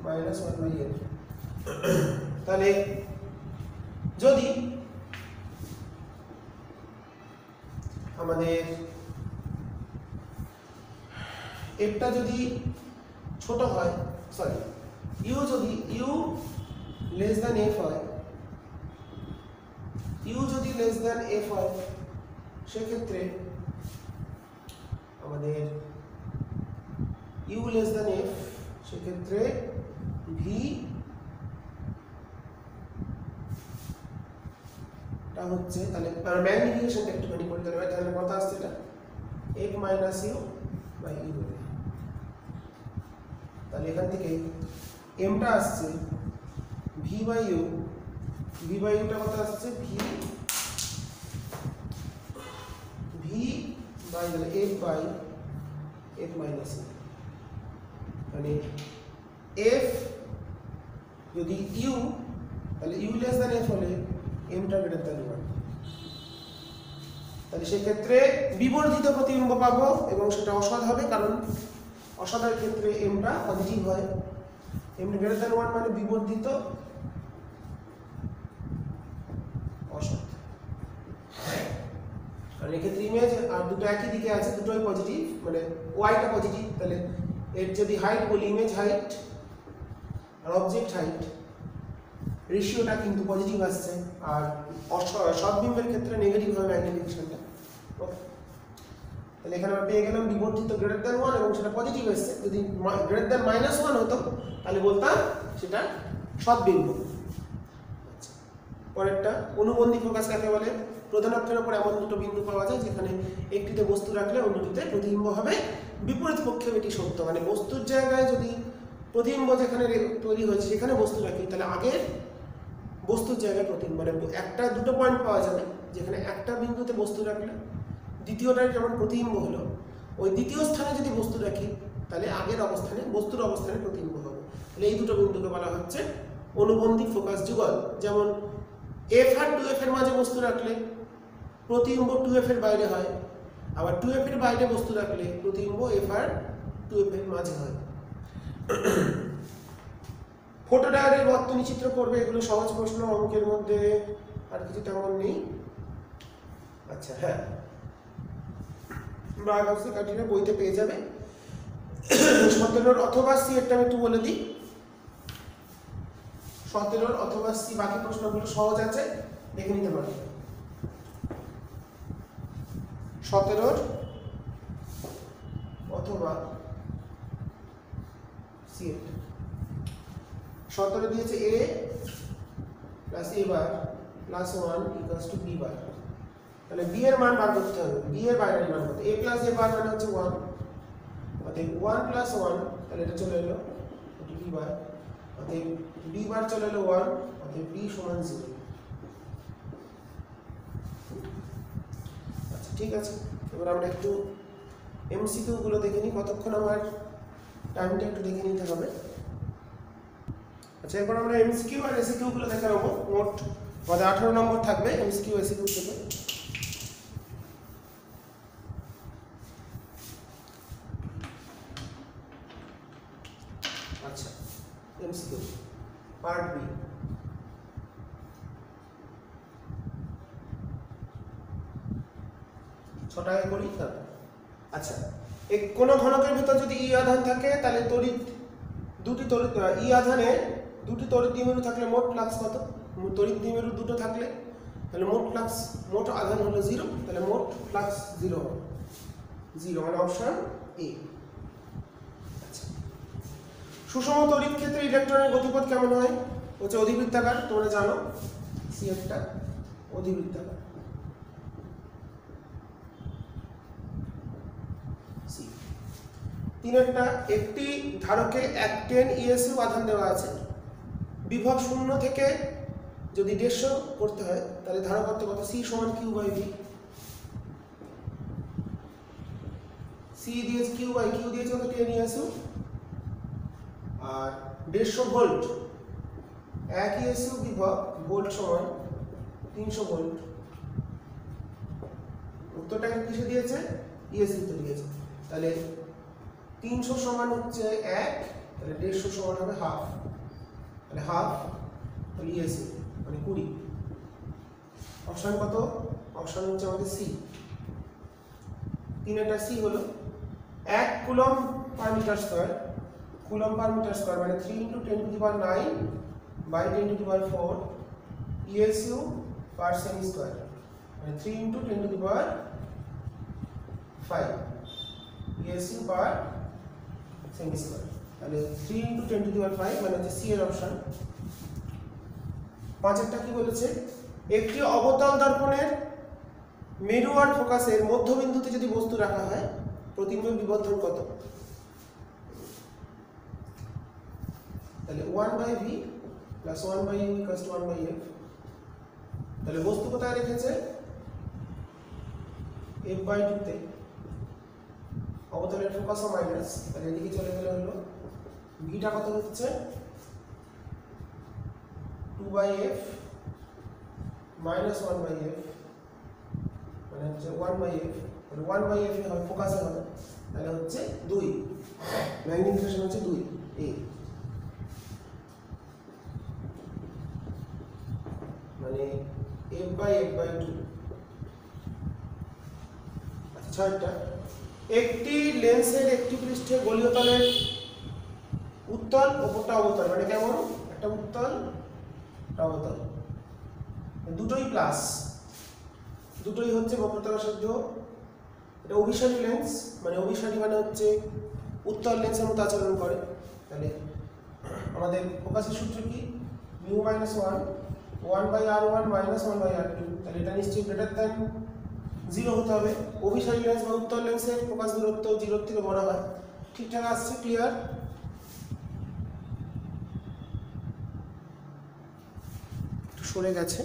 মাইনাস 1/f। তাহলে যদি আমাদের এফটা যদি ছোট হয়, সরি ইউ যদি ইউ লেস দ্যান এফ হয়, ইউ যদি লেস দ্যান এফ হয়, সেক্ষেত্রে আমাদের ইউ লেস দ্যান এফ, সেক্ষেত্রে ভি টা হচ্ছে, তাহলে ম্যাগনিফিকেশনটা একটুখানি করে দিতে হবে। তাহলে কত আসছে এটা F minus U by U, তাহলে এখান থেকে এমটা আসছে V by U, V by ইউটা কত আসছে V by F by F minus U, মানে এফ যদি ইউ, তাহলে ইউ লেস দ্যান এফ হলে এমটা গ্রেটার দ্যান 1, তাহলে সেক্ষেত্রে বিবর্ধিত প্রতিবিম্ব পাবো এবং সেটা অসৎ হবে, কারণ অসতের ক্ষেত্রে এমটা পজিটিভ হয়। এম গ্রেটার দ্যান 1 মানে বিবর্ধিত অসৎ, কারণ এক্ষেত্রে ইমেজ আর দুটো একই দিকে আছে, দুটোই পজিটিভ, মানে ওয়াইটা পজিটিভ, তাহলে এর যদি হাইট বলি ইমেজ হাইট আর অবজেক্ট হাইট রেশিওটা কিন্তু পজিটিভ আসছে, আর সৎবিম্বের ক্ষেত্রে নেগেটিভ হবে ম্যাগনিফিকেশনটা। ওকে, তাহলে এখানে আমরা পেয়ে গেলাম বিবর্ধিত গ্রেটার দ্যান 1 এবং সেটা পজিটিভ এসছে। যদি গ্রেটার দ্যান -1 হতো তাহলে বলতাম সেটা সৎবিম্ব। আচ্ছা, পরেরটা অনুবন্ধী ফোকাস কাকে বলে? প্রধানক্ষের উপর এমন দুটো বিন্দু পাওয়া যায় যেখানে একটিতে বস্তু রাখলে অন্যটিতে প্রতিবিম্ব হবে, বিপরীত পক্ষে এটি সত্য। মানে বস্তুর জায়গায় যদি প্রতিবিম্ব যেখানে তৈরি হয়েছে সেখানে বস্তু রাখি, তাহলে আগের বস্তুর জায়গায় প্রতিবিম্ব, মানে একটা দুটো পয়েন্ট পাওয়া যাবে যেখানে একটা বিন্দুতে বস্তু রাখলে দ্বিতীয়টার যেমন প্রতিবিম্ব হলো, ওই দ্বিতীয় স্থানে যদি বস্তু রাখি তাহলে আগের অবস্থানে বস্তুর অবস্থানে প্রতিবিম্ব হবে। তাহলে এই দুটো বিন্দুকে বলা হচ্ছে অনুবন্ধী ফোকাস যুগল। যেমন এফ আর 2f এর মাঝে বস্তু রাখলে প্রতিবিম্ব 2f এর বাইরে হয়, আবার 2f এর বাইরে বস্তু রাখলে প্রতিবিম্ব f আর 2f এর মাঝে হয়। ফটো ডায়ারের বর্তনী চিত্র করবে, এগুলো সহজ প্রশ্ন, অঙ্কের মধ্যে আর কিছু তেমন নেই। আচ্ছা হ্যাঁ, বায়োগ্রাফি কাটিয়ে বইতে পেয়ে যাবে। 17 অথবা সি, একটা আমি একটু বলে দিই, 17 অথবা সি, বাকি প্রশ্নগুলো সহজ আছে, দেখে নিতে পারবে। 17 অথবা সি, 17 দিয়েছে a plus a bar plus 1 equals to b বার। তাহলে b এর মান বার করতে হবে, b এর বাইরের মান কত? a প্লাস a বার মানে হচ্ছে 1, অতএব 1 প্লাস 1, তাহলে এটা চলে এলো b বার, অতএব b বার চলে এলো 1, অতএব b সমান 0। আচ্ছা ঠিক আছে, এবার আমরা একটু এমসিকিউ গুলো দেখে নিই, কতক্ষণ আমার টাইমটা একটু দেখে নিতে হবে। আচ্ছা, এরপর আমরা এমসিকিউ আর এসিকিউ গুলো দেখে নেবো। মোট আমাদের 18 নম্বর থাকবে এমসিকিউ এসিকিউ থেকে। আচ্ছা, এমসিকিউ পার্ট বি। ছটায় করি না। আচ্ছা, এই কোন ঘনকের ভিতর যদি ই আধান থাকে তাহলে তড়িৎ দুটি তড়িৎ ই আধানে দুটি তড়িৎ দ্বিমেরু থাকলে মোট ফ্লাক্স কত? তড়িৎ দ্বিমেরু দুটো থাকলে তাহলে মোট আধান হলো 0, তাহলে মোট ফ্লাক্স 0 হবে, 0 মানে অপশন এ। আচ্ছা, সুষম তড়িৎ ক্ষেত্রে ইলেকট্রনের গতিপথ কেমন হয়? হচ্ছে অধিবৃত্তাকার, তোমরা জানো সি একটা অধিবৃত্তাকার। সি 3 একটি ধারকে 110 ইএসইউ আধান দেওয়া আছে, বিভব 0 থেকে যদি 150 করতে হয় তাহলে ধারকত্ব কত? সি সমান কিউ বাই ভি। সি দিয়েছে কিউ দিয়েছে কত? 10 ইএসইউ, আর 150 ভোল্ট, 1 ইএসইউ বিভব, ভোল্ট সমান 300 ভোল্ট। উত্তরটা কিসে দিয়েছে? ইএসইউ তে দিয়েছে। তাহলে 300 সমান হচ্ছে 1, তাহলে 150 সমান হবে হাফ, তাহলে হাফ তাহলে ইএসইউ মানে 20। অপশন কত? অপশন হচ্ছে আমাদের সি। 3 সি হলো 1 coulomb per metre square, coulomb per metre square মানে 3 × 10⁹ by 10⁴ ESU per cm square মানে 3 × 10⁵ ইএসইউ পার সেমি স্কয়ার, তাহলে 3 × 10⁵ মানে হচ্ছে সি এর অপশন। 5 কি বলেছে? একটি অবতল দর্পণের মেরু আর ফোকাসের মধ্যবিন্দুতে যদি বস্তু রাখা হয় প্রতিবিম্ব বিবর্ধন কত? তাহলে 1/v + 1/u = 1/f। তাহলে বস্তু কোথায় রেখেছে? f/2 তে, অবতলের ফোকাস মাইনাস, তাহলে এদিকে চলে গেলে হলো ভিটা কত হচ্ছে? 2/f - 1/f মানে হচ্ছে 1/f, মানে 1/f এ হবে, ফোকাসে হবে, তাহলে হচ্ছে 2, ম্যাগনিফিকেশন হচ্ছে 2 a, মানে f/f/2। আচ্ছা, 6টা একটি লেন্সের একটি পৃষ্ঠে গোলীয় তলের উত্তল ওপরটা অবতল, মানে কেমন? একটা উত্তল একটা অবতল, দুটোই প্লাস, দুটোই হচ্ছে বক্রতার সাধ্য। এটা অভিসারী লেন্স, মানে অভিসারী মানে হচ্ছে উত্তল লেন্সের মতো আচরণ করে। তাহলে আমাদের ফোকাসের সূত্র কি? μ - 1 1/r1 - 1/r2, তাহলে এটা নিশ্চয়ই গ্রেটার দ্যান 0 হতে হবে। অভিসারী লেন্স বা উত্তল লেন্সের ফোকাস দূরত্ব 0 থেকে বড় হয়। ঠিকঠাক আসছে? ক্লিয়ার? সরে গেছে।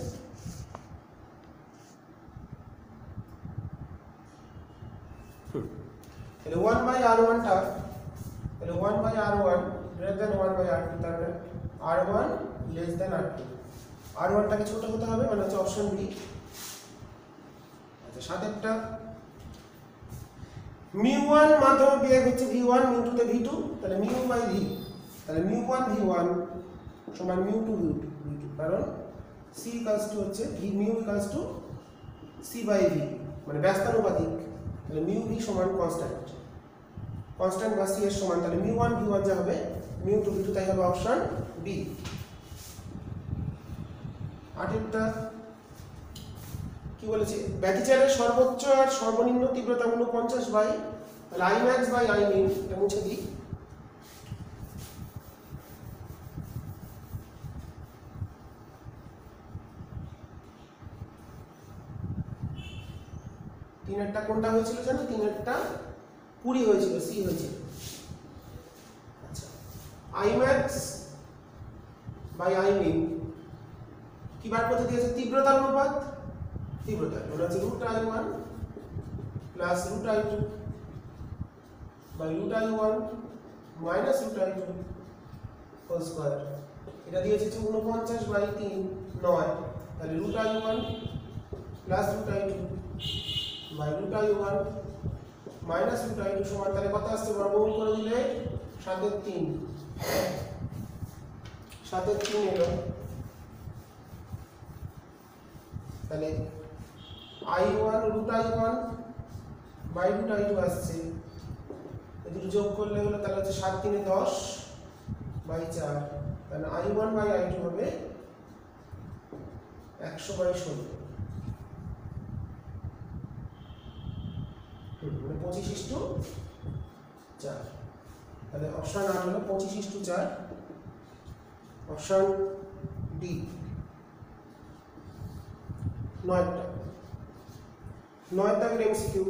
তাহলে 1/r1 টা, তাহলে 1/r1 গ্রেটার দ্যান 1/r2, তাহলে r1 less than r2, r1 টাকে ছোট হতে হবে, মানে হচ্ছে অপশন বি। আচ্ছা, 7টা μ1 মাধ্যমে বেগ হচ্ছে v1, μ2 তে v2, তাহলে μ/v, তাহলে μ1 v1 সমান μ2 v2, কারণ c হচ্ছে μ c/v, মানে ব্যস্তানুপাতিক, তাহলে μv সমান কনস্ট্যান্ট, কনস্ট্যান্ট বা c এর সমান, তাহলে μ1 v1 যা হবে μ2 v2, তাই হবে অপশন বি। 8টা কি বলেছে? ব্যতিচারের সর্বোচ্চ আর সর্বনিম্ন তীব্রতা 49/, তাহলে Imax/Imin, এটা মুছে দিই। তিনেরটা কোনটা হয়েছিল জানো? তিনেরটা 20 হয়েছিল, সি হয়েছিল। আচ্ছা, Imax/Imin কি বার করতে দিয়েছে? তীব্রতার অনুপাত, তীব্রতা ওটা হচ্ছে √I1 + √I2 by √I1 minus √I2 whole square, এটা দিয়েছে 49/3 9, তাহলে √I1 plus √I2 by √I1 minus √I2 সমান, তাহলে কত আসছে? বর্গমূল করে দিলে 7/3, 7/3 এলো, তাহলে I1 √I1 by √I2 আসছে, এগুলো যোগ করলে হলো, তাহলে হচ্ছে 7 × 3 = 10/4, তাহলে I1/I2 হবে 100/16। 25:4, তাহলে অপশন 8 হলো 25:4, অপশন ডি 9টা। 9 দাগের এমসিকিউ।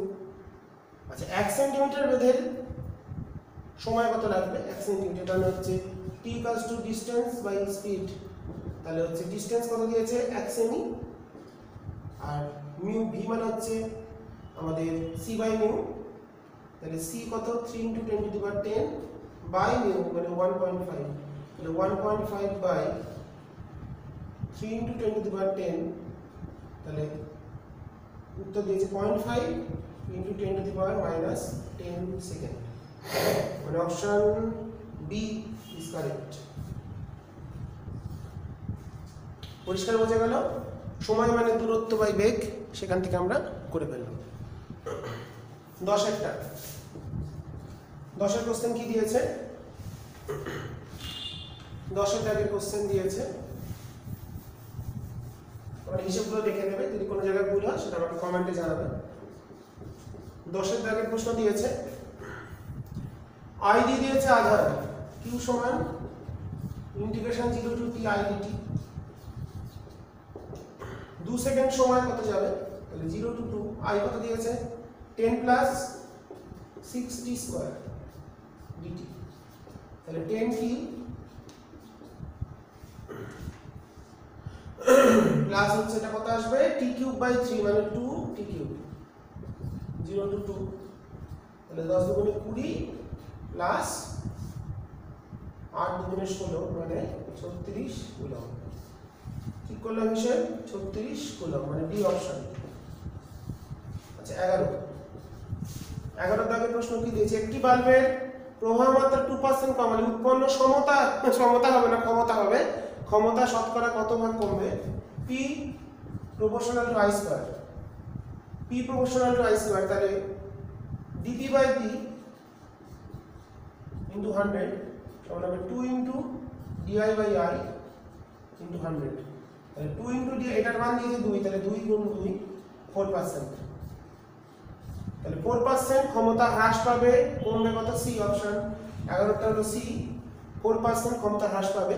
আচ্ছা, 1 সেন্টিমিটার বেধের সময় কত লাগবে? 1 সেন্টিমিটার মানে হচ্ছে t = ডিসটেন্স বাই স্পিড, তাহলে হচ্ছে ডিসটেন্স কত দিয়েছে 1 সেমি, আর মিউ ভি মানে হচ্ছে আমাদের c বাই মিউ, তাহলে c কত 3 × 10⁻10 বাই মিউ মানে 1.5, তাহলে 1.5 বাই 3 × 10⁻10, তাহলে উত্তর দিয়েছে 0.5 × 10⁻−10 সেকেন্ড, মানে অপশন বি ইজ কারেক্ট। পরিষ্কার বোঝা গেল? সময় মানে দূরত্ব বাই বেগ, সেখান থেকে আমরা করে ফেললাম। 10 কোশ্চেন কি দিয়েছে? 10 দাগের কোশ্চেন দিয়েছে, তোমরা হিসাবগুলো দেখে নেবে, যদি কোনো জায়গায় ভুল হয় সেটা আমাকে কমেন্টে জানাবে। 10 দাগের প্রশ্ন দিয়েছে, আই দিয়ে দিয়েছে আধার কিউ সমান integration 0 to t i dt, 2 second সময় কত যাবে? তাহলে 0 to 2, i কত দিয়েছে 10 + 6t² dt, তাহলে 10t প্লাস হচ্ছে এটা কত আসবে t³/3 মানে 2t³ 0 to 2, তাহলে 10 দুগুণে 20 প্লাস 8 দুগুণে 16 মানে 36 কুলম্ব। ঠিক করলাম হিসেব, 36 কুলম্ব মানে ডি অপশন। আচ্ছা, 11 দাগের প্রশ্ন কি দিয়েছে? একটি বাল্বের প্রবাহ মাত্রা 2% কমালে উৎপন্ন সমতা হবে না, ক্ষমতা শতকরা কত ভাগ কমবে? P proportional to I square, তাহলে dP/P into 100 সমান হবে 2 × di/i into 100, তাহলে 2 × di, এটার মান দিয়েছে 2, তাহলে 2 × 2 4%, তাহলে 4% ক্ষমতা হ্রাস পাবে, কমবে কত? C option. 11টা হলো সি, 4% ক্ষমতা হ্রাস পাবে।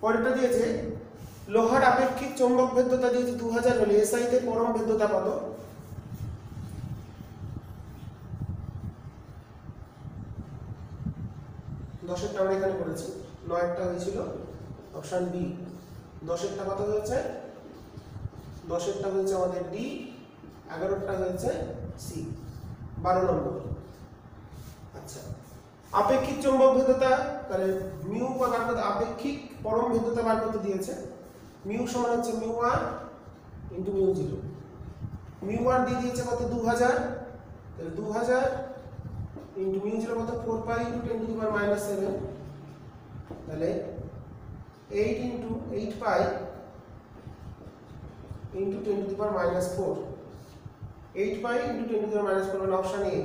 পরেরটা দিয়েছে লোহার আপেক্ষিক চৌম্বক ভেদ্যতা দিয়েছে 2000 হলে এসআই তে পরম ভেদ্যতা কত? দশেরটা আমরা এখানে করেছি, 9টা হয়েছিল অপশন বি। 10টা কত হয়েছে? 10টা হয়েছে আমাদের ডি, 11টা হয়েছে সি, 12 নম্বর। আচ্ছা, আপেক্ষিক চৌম্বক ভেদ্যতা, তাহলে মিউ বার করতে, আপেক্ষিক পরম ভেদ্যতা বার করতে দিয়েছে। মিউ সমান হচ্ছে μr × μ0, μr দিয়ে দিয়েছে কত? 2000, তাহলে 2000 × μ0 কত? 4π × 10⁻⁻7, তাহলে 8 × 8π × 10⁻⁻4, 8π × 10⁻⁻4 মানে অপশন এ,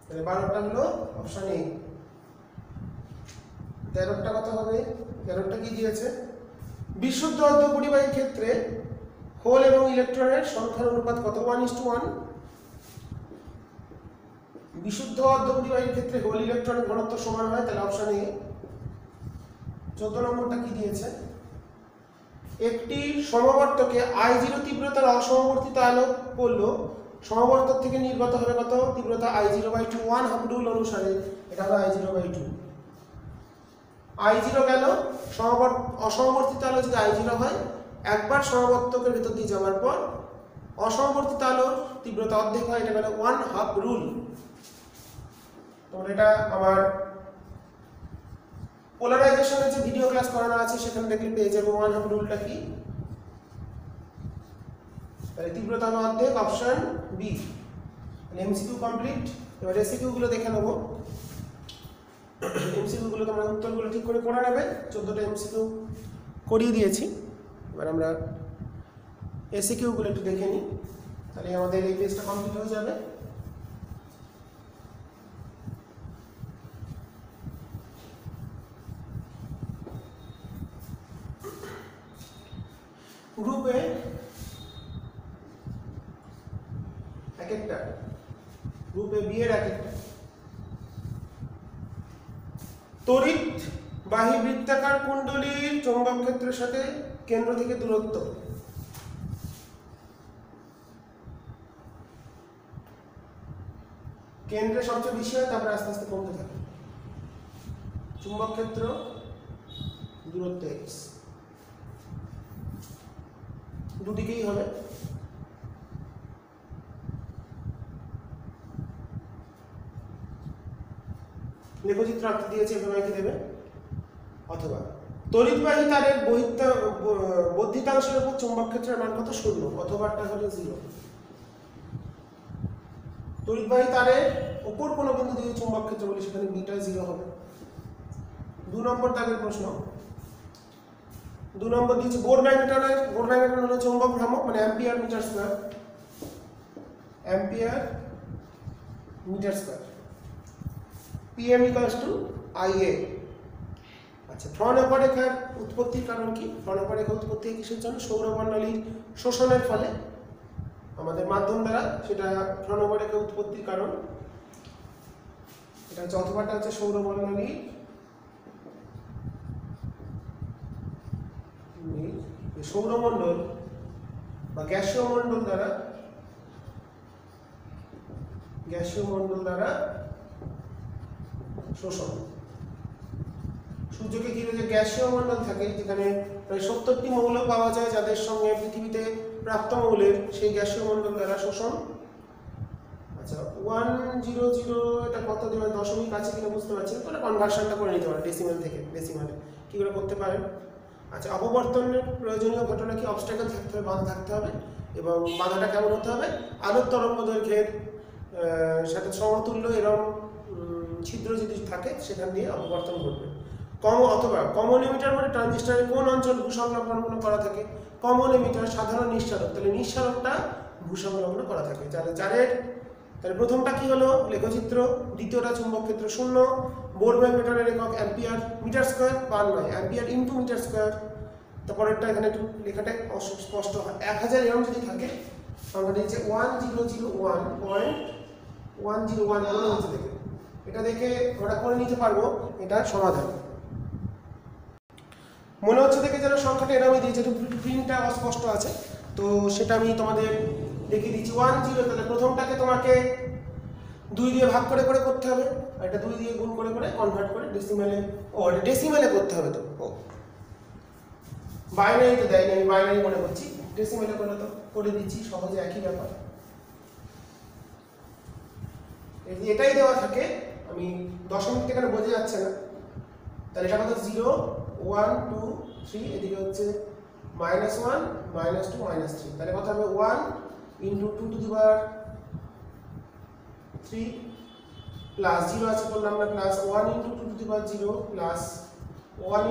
তাহলে 12টা হলো অপশন এ। 13টা কত হবে? 13টা কি দিয়েছে? বিশুদ্ধ অর্ধপরিবাহীর ক্ষেত্রে হোল এবং ইলেকট্রনের সংখ্যার অনুপাত কত? 1:1। বিশুদ্ধ অর্ধপরিবাহীর ক্ষেত্রে হোল ইলেকট্রনের ঘনত্ব সমান হয়, তাহলে অপশন এ। 14 নম্বরটা কি দিয়েছে? একটি সমবর্তকে I0 তীব্রতার অসমবর্তিত আলোক পড়ল, সমবর্তক থেকে নির্গত হবে কত তীব্রতা? I0/2, 1/2 রুল অনুসারে এটা হবে I0/2। I0 গেল, অসমবর্তিত আলো যদি I0 হয়, একবার সমবর্তকের ভেতর দিয়ে যাওয়ার পর অসমবর্তিত আলোর তীব্রতা অর্ধেক হয়, এটা গেল 1/2 রুল। তোমরা এটা আমার পোলারাইজেশনের যে ভিডিও ক্লাস করানো আছে সেখানে দেখলে পেয়ে যাবে 1/2 রুলটা কি। তাহলে তীব্রতা হবে অর্ধেক, অপশন বি। MCQ complete. এবার এসিকিউ গুলো দেখে নেব। এমসিকিউ গুলো তোমরা উত্তরগুলো ঠিক করে করে নেবে। 14টা এমসিকিউ করিয়ে দিয়েছি, এবার আমরা এসিকিউ গুলো একটু দেখে নিই, তাহলে আমাদের এই পেজটা কমপ্লিট হয়ে যাবে। গ্রুপে এক একটা, গ্রুপ এ বি এর এক একটা। তড়িৎ বাহী বৃত্তাকার কুণ্ডলীর চৌম্বক ক্ষেত্রের সাথে কেন্দ্র থেকে দূরত্ব। কেন্দ্রে সবচেয়ে বেশি হয়, তারপরে আস্তে আস্তে কমতে থাকে। চুম্বক ক্ষেত্র দূরত্ব x, দুদিকেই হবে। লেখচিত্র আঁকতে দিয়েছে, এভাবে কি দেবে। অথবা তড়িৎবাহী তারের বর্ধিতাংশের উপর চুম্বক ক্ষেত্রের মান কত? 0। অথবাটা হলো 0। তড়িৎবাহী তারের উপর কোনো বিন্দু দিয়ে চুম্বক ক্ষেত্র বলি, সেখানে বিটা 0 হবে। 2 নম্বর দাগের প্রশ্ন। 2 নম্বর দিয়েছে বোর ম্যাগনেটন হলো চৌম্বক ভ্রামক, মানে ampere metre square. Ampere metre square. PM = IA। আচ্ছা, ফ্রনহফার রেখার উৎপত্তির কারণ কি? ফ্রনহফার রেখা উৎপত্তি কিসের জন্য? সৌরমণ্ডলীর শোষণের ফলে আমাদের মাধ্যম দ্বারা, সেটা ফ্রনহফার রেখা উৎপত্তির কারণ। এটা হচ্ছে, অথবাটা হচ্ছে সৌরমণ্ডলীর সৌরমণ্ডল বা গ্যাসীয় মণ্ডল দ্বারা শোষণ। সূর্যকে ঘিরে যে গ্যাসীয় মণ্ডল থাকে, যেখানে প্রায় 70টি মৌল পাওয়া যায়, যাদের সঙ্গে পৃথিবীতে প্রাপ্ত মৌলের, সেই গ্যাসীয় মণ্ডল দ্বারা শোষণ। আচ্ছা, 100 এটা কত দেবে? দশমিক আছে কিনা বুঝতে পারছি, তাহলে কনভার্সনটা করে নিতে পারে ডেসিমাল থেকে ডেসিমালে। কি করে করতে পারেন? আচ্ছা, অপবর্তনের প্রয়োজনীয় ঘটনা কি? অবস্ট্যাকল থাকতে হবে, বাধা থাকতে হবে। এবং বাধাটা কেমন হতে হবে? আলোর তরঙ্গ দৈর্ঘ্যের সাথে সমতুল্য এরকম ছিদ্র যদি থাকে, সেখান দিয়ে অপবর্তন ঘটবে। কমন এমিটার মানে ট্রানজিস্টরের কোন অঞ্চল ভূসংলগ্ন করা থাকে? কমন এমিটার সাধারণ নিঃসারক, তাহলে নিঃসারকটা ভূসংলগ্ন করা থাকে। তাহলে প্রথমটা কি হলো? লেখচিত্র। দ্বিতীয়টা চুম্বক ক্ষেত্র 0। বোর ম্যাগনেটনের একক অ্যাম্পিয়ার মিটার স্কয়ার, বার নয়, অ্যাম্পিয়ার ইনটু মিটার স্কয়ার। তারপরেরটা এখানে একটু লেখাটা স্পষ্ট হয়। 1000 এরকম যদি থাকে, আমরা দিয়েছে 1001.101 মনে হচ্ছে দেখে, এটা দেখে আমরা করে নিতে পারবো এটা সমাধান। মনে হচ্ছে দেখে যেন সংখ্যাটা এরকমই দিয়েছে, একটু প্রিন্টটা অস্পষ্ট আছে, তো সেটা আমি তোমাদের দেখিয়ে দিচ্ছি। 10, তাহলে প্রথমটাকে তোমাকে 2 দিয়ে ভাগ করে করে করতে হবে, আর এটা 2 দিয়ে গুণ করে করে কনভার্ট করে ডেসিমালে। এটা ডেসিমালে করতে হবে তো। বাইনারি তো দেয়নি, আমি বাইনারি মনে করছি, ডেসিমালে করে তো করে দিচ্ছি, সহজে একই ব্যাপার। এটাই দেওয়া থাকে, আমি দশমিকটা এখানে বোঝা যাচ্ছে না, তাহলে এটা কত? 0, 1, 2, 3, এদিকে হচ্ছে -1, -2, -3, তাহলে কত হবে? 1 × 2^3 প্লাস 0 আছে, বললাম আমরা, প্লাস 1 × 2^0 প্লাস 1 ×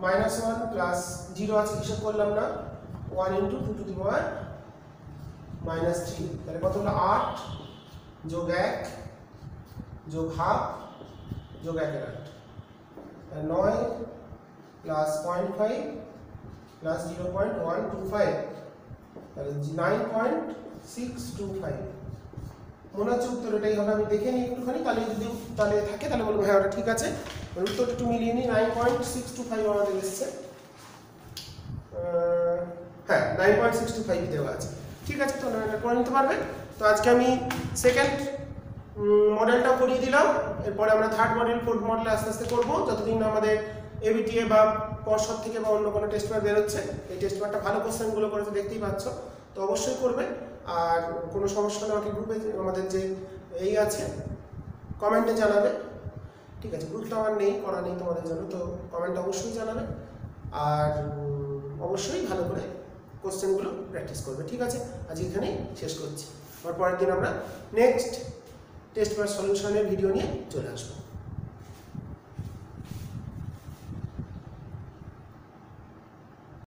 10^-1 প্লাস 0 আছে, হিসাব করলাম না, 1 × 2^-3, তাহলে কত হলো? 8 যোগ 1 যোগ হাফ যোগ 1/8, 9 প্লাস 0.5 প্লাস 0.125, তাহলে 9.625। মনে হচ্ছে উত্তর এটাই হবে। আমি দেখে নিই একটুখানি, তাহলে থাকে, তাহলে বলবো হ্যাঁ ওটা ঠিক আছে। উত্তরটা একটু মিলিয়ে নিই। 9.625 আমাদের এসছে। হ্যাঁ, 9.625 দেওয়া আছে, ঠিক আছে। তো এটা করে নিতে পারবে। তো আজকে আমি সেকেন্ড মডেলটা করিয়ে দিলাম, এরপরে আমরা থার্ড মডেল, ফোর্থ মডেল আস্তে আস্তে করবো, যতদিন আমাদের এবিটিএ বা পর্ষদ থেকে বা অন্য কোনো টেস্ট পেপার বেরোচ্ছে। এই টেস্ট পেপারটা ভালো কোশ্চেনগুলো করেছে, দেখতেই পাচ্ছ, তো অবশ্যই করবে। আর কোনো সমস্যা হলে আমাকে গ্রুপে, আমাদের যে এই আছে, কমেন্টে জানাবে, ঠিক আছে। গ্রুপ তো আমার নেই, করা নেই তোমাদের জন্য, তো কমেন্টে অবশ্যই জানাবে। আর অবশ্যই ভালো করে কোশ্চেনগুলো প্র্যাকটিস করবে, ঠিক আছে। আজ এখানেই শেষ করছি। আর পরের দিন আমরা নেক্সট টেস্ট পেপার সলিউশনের ভিডিও নিয়ে চলে আসবো।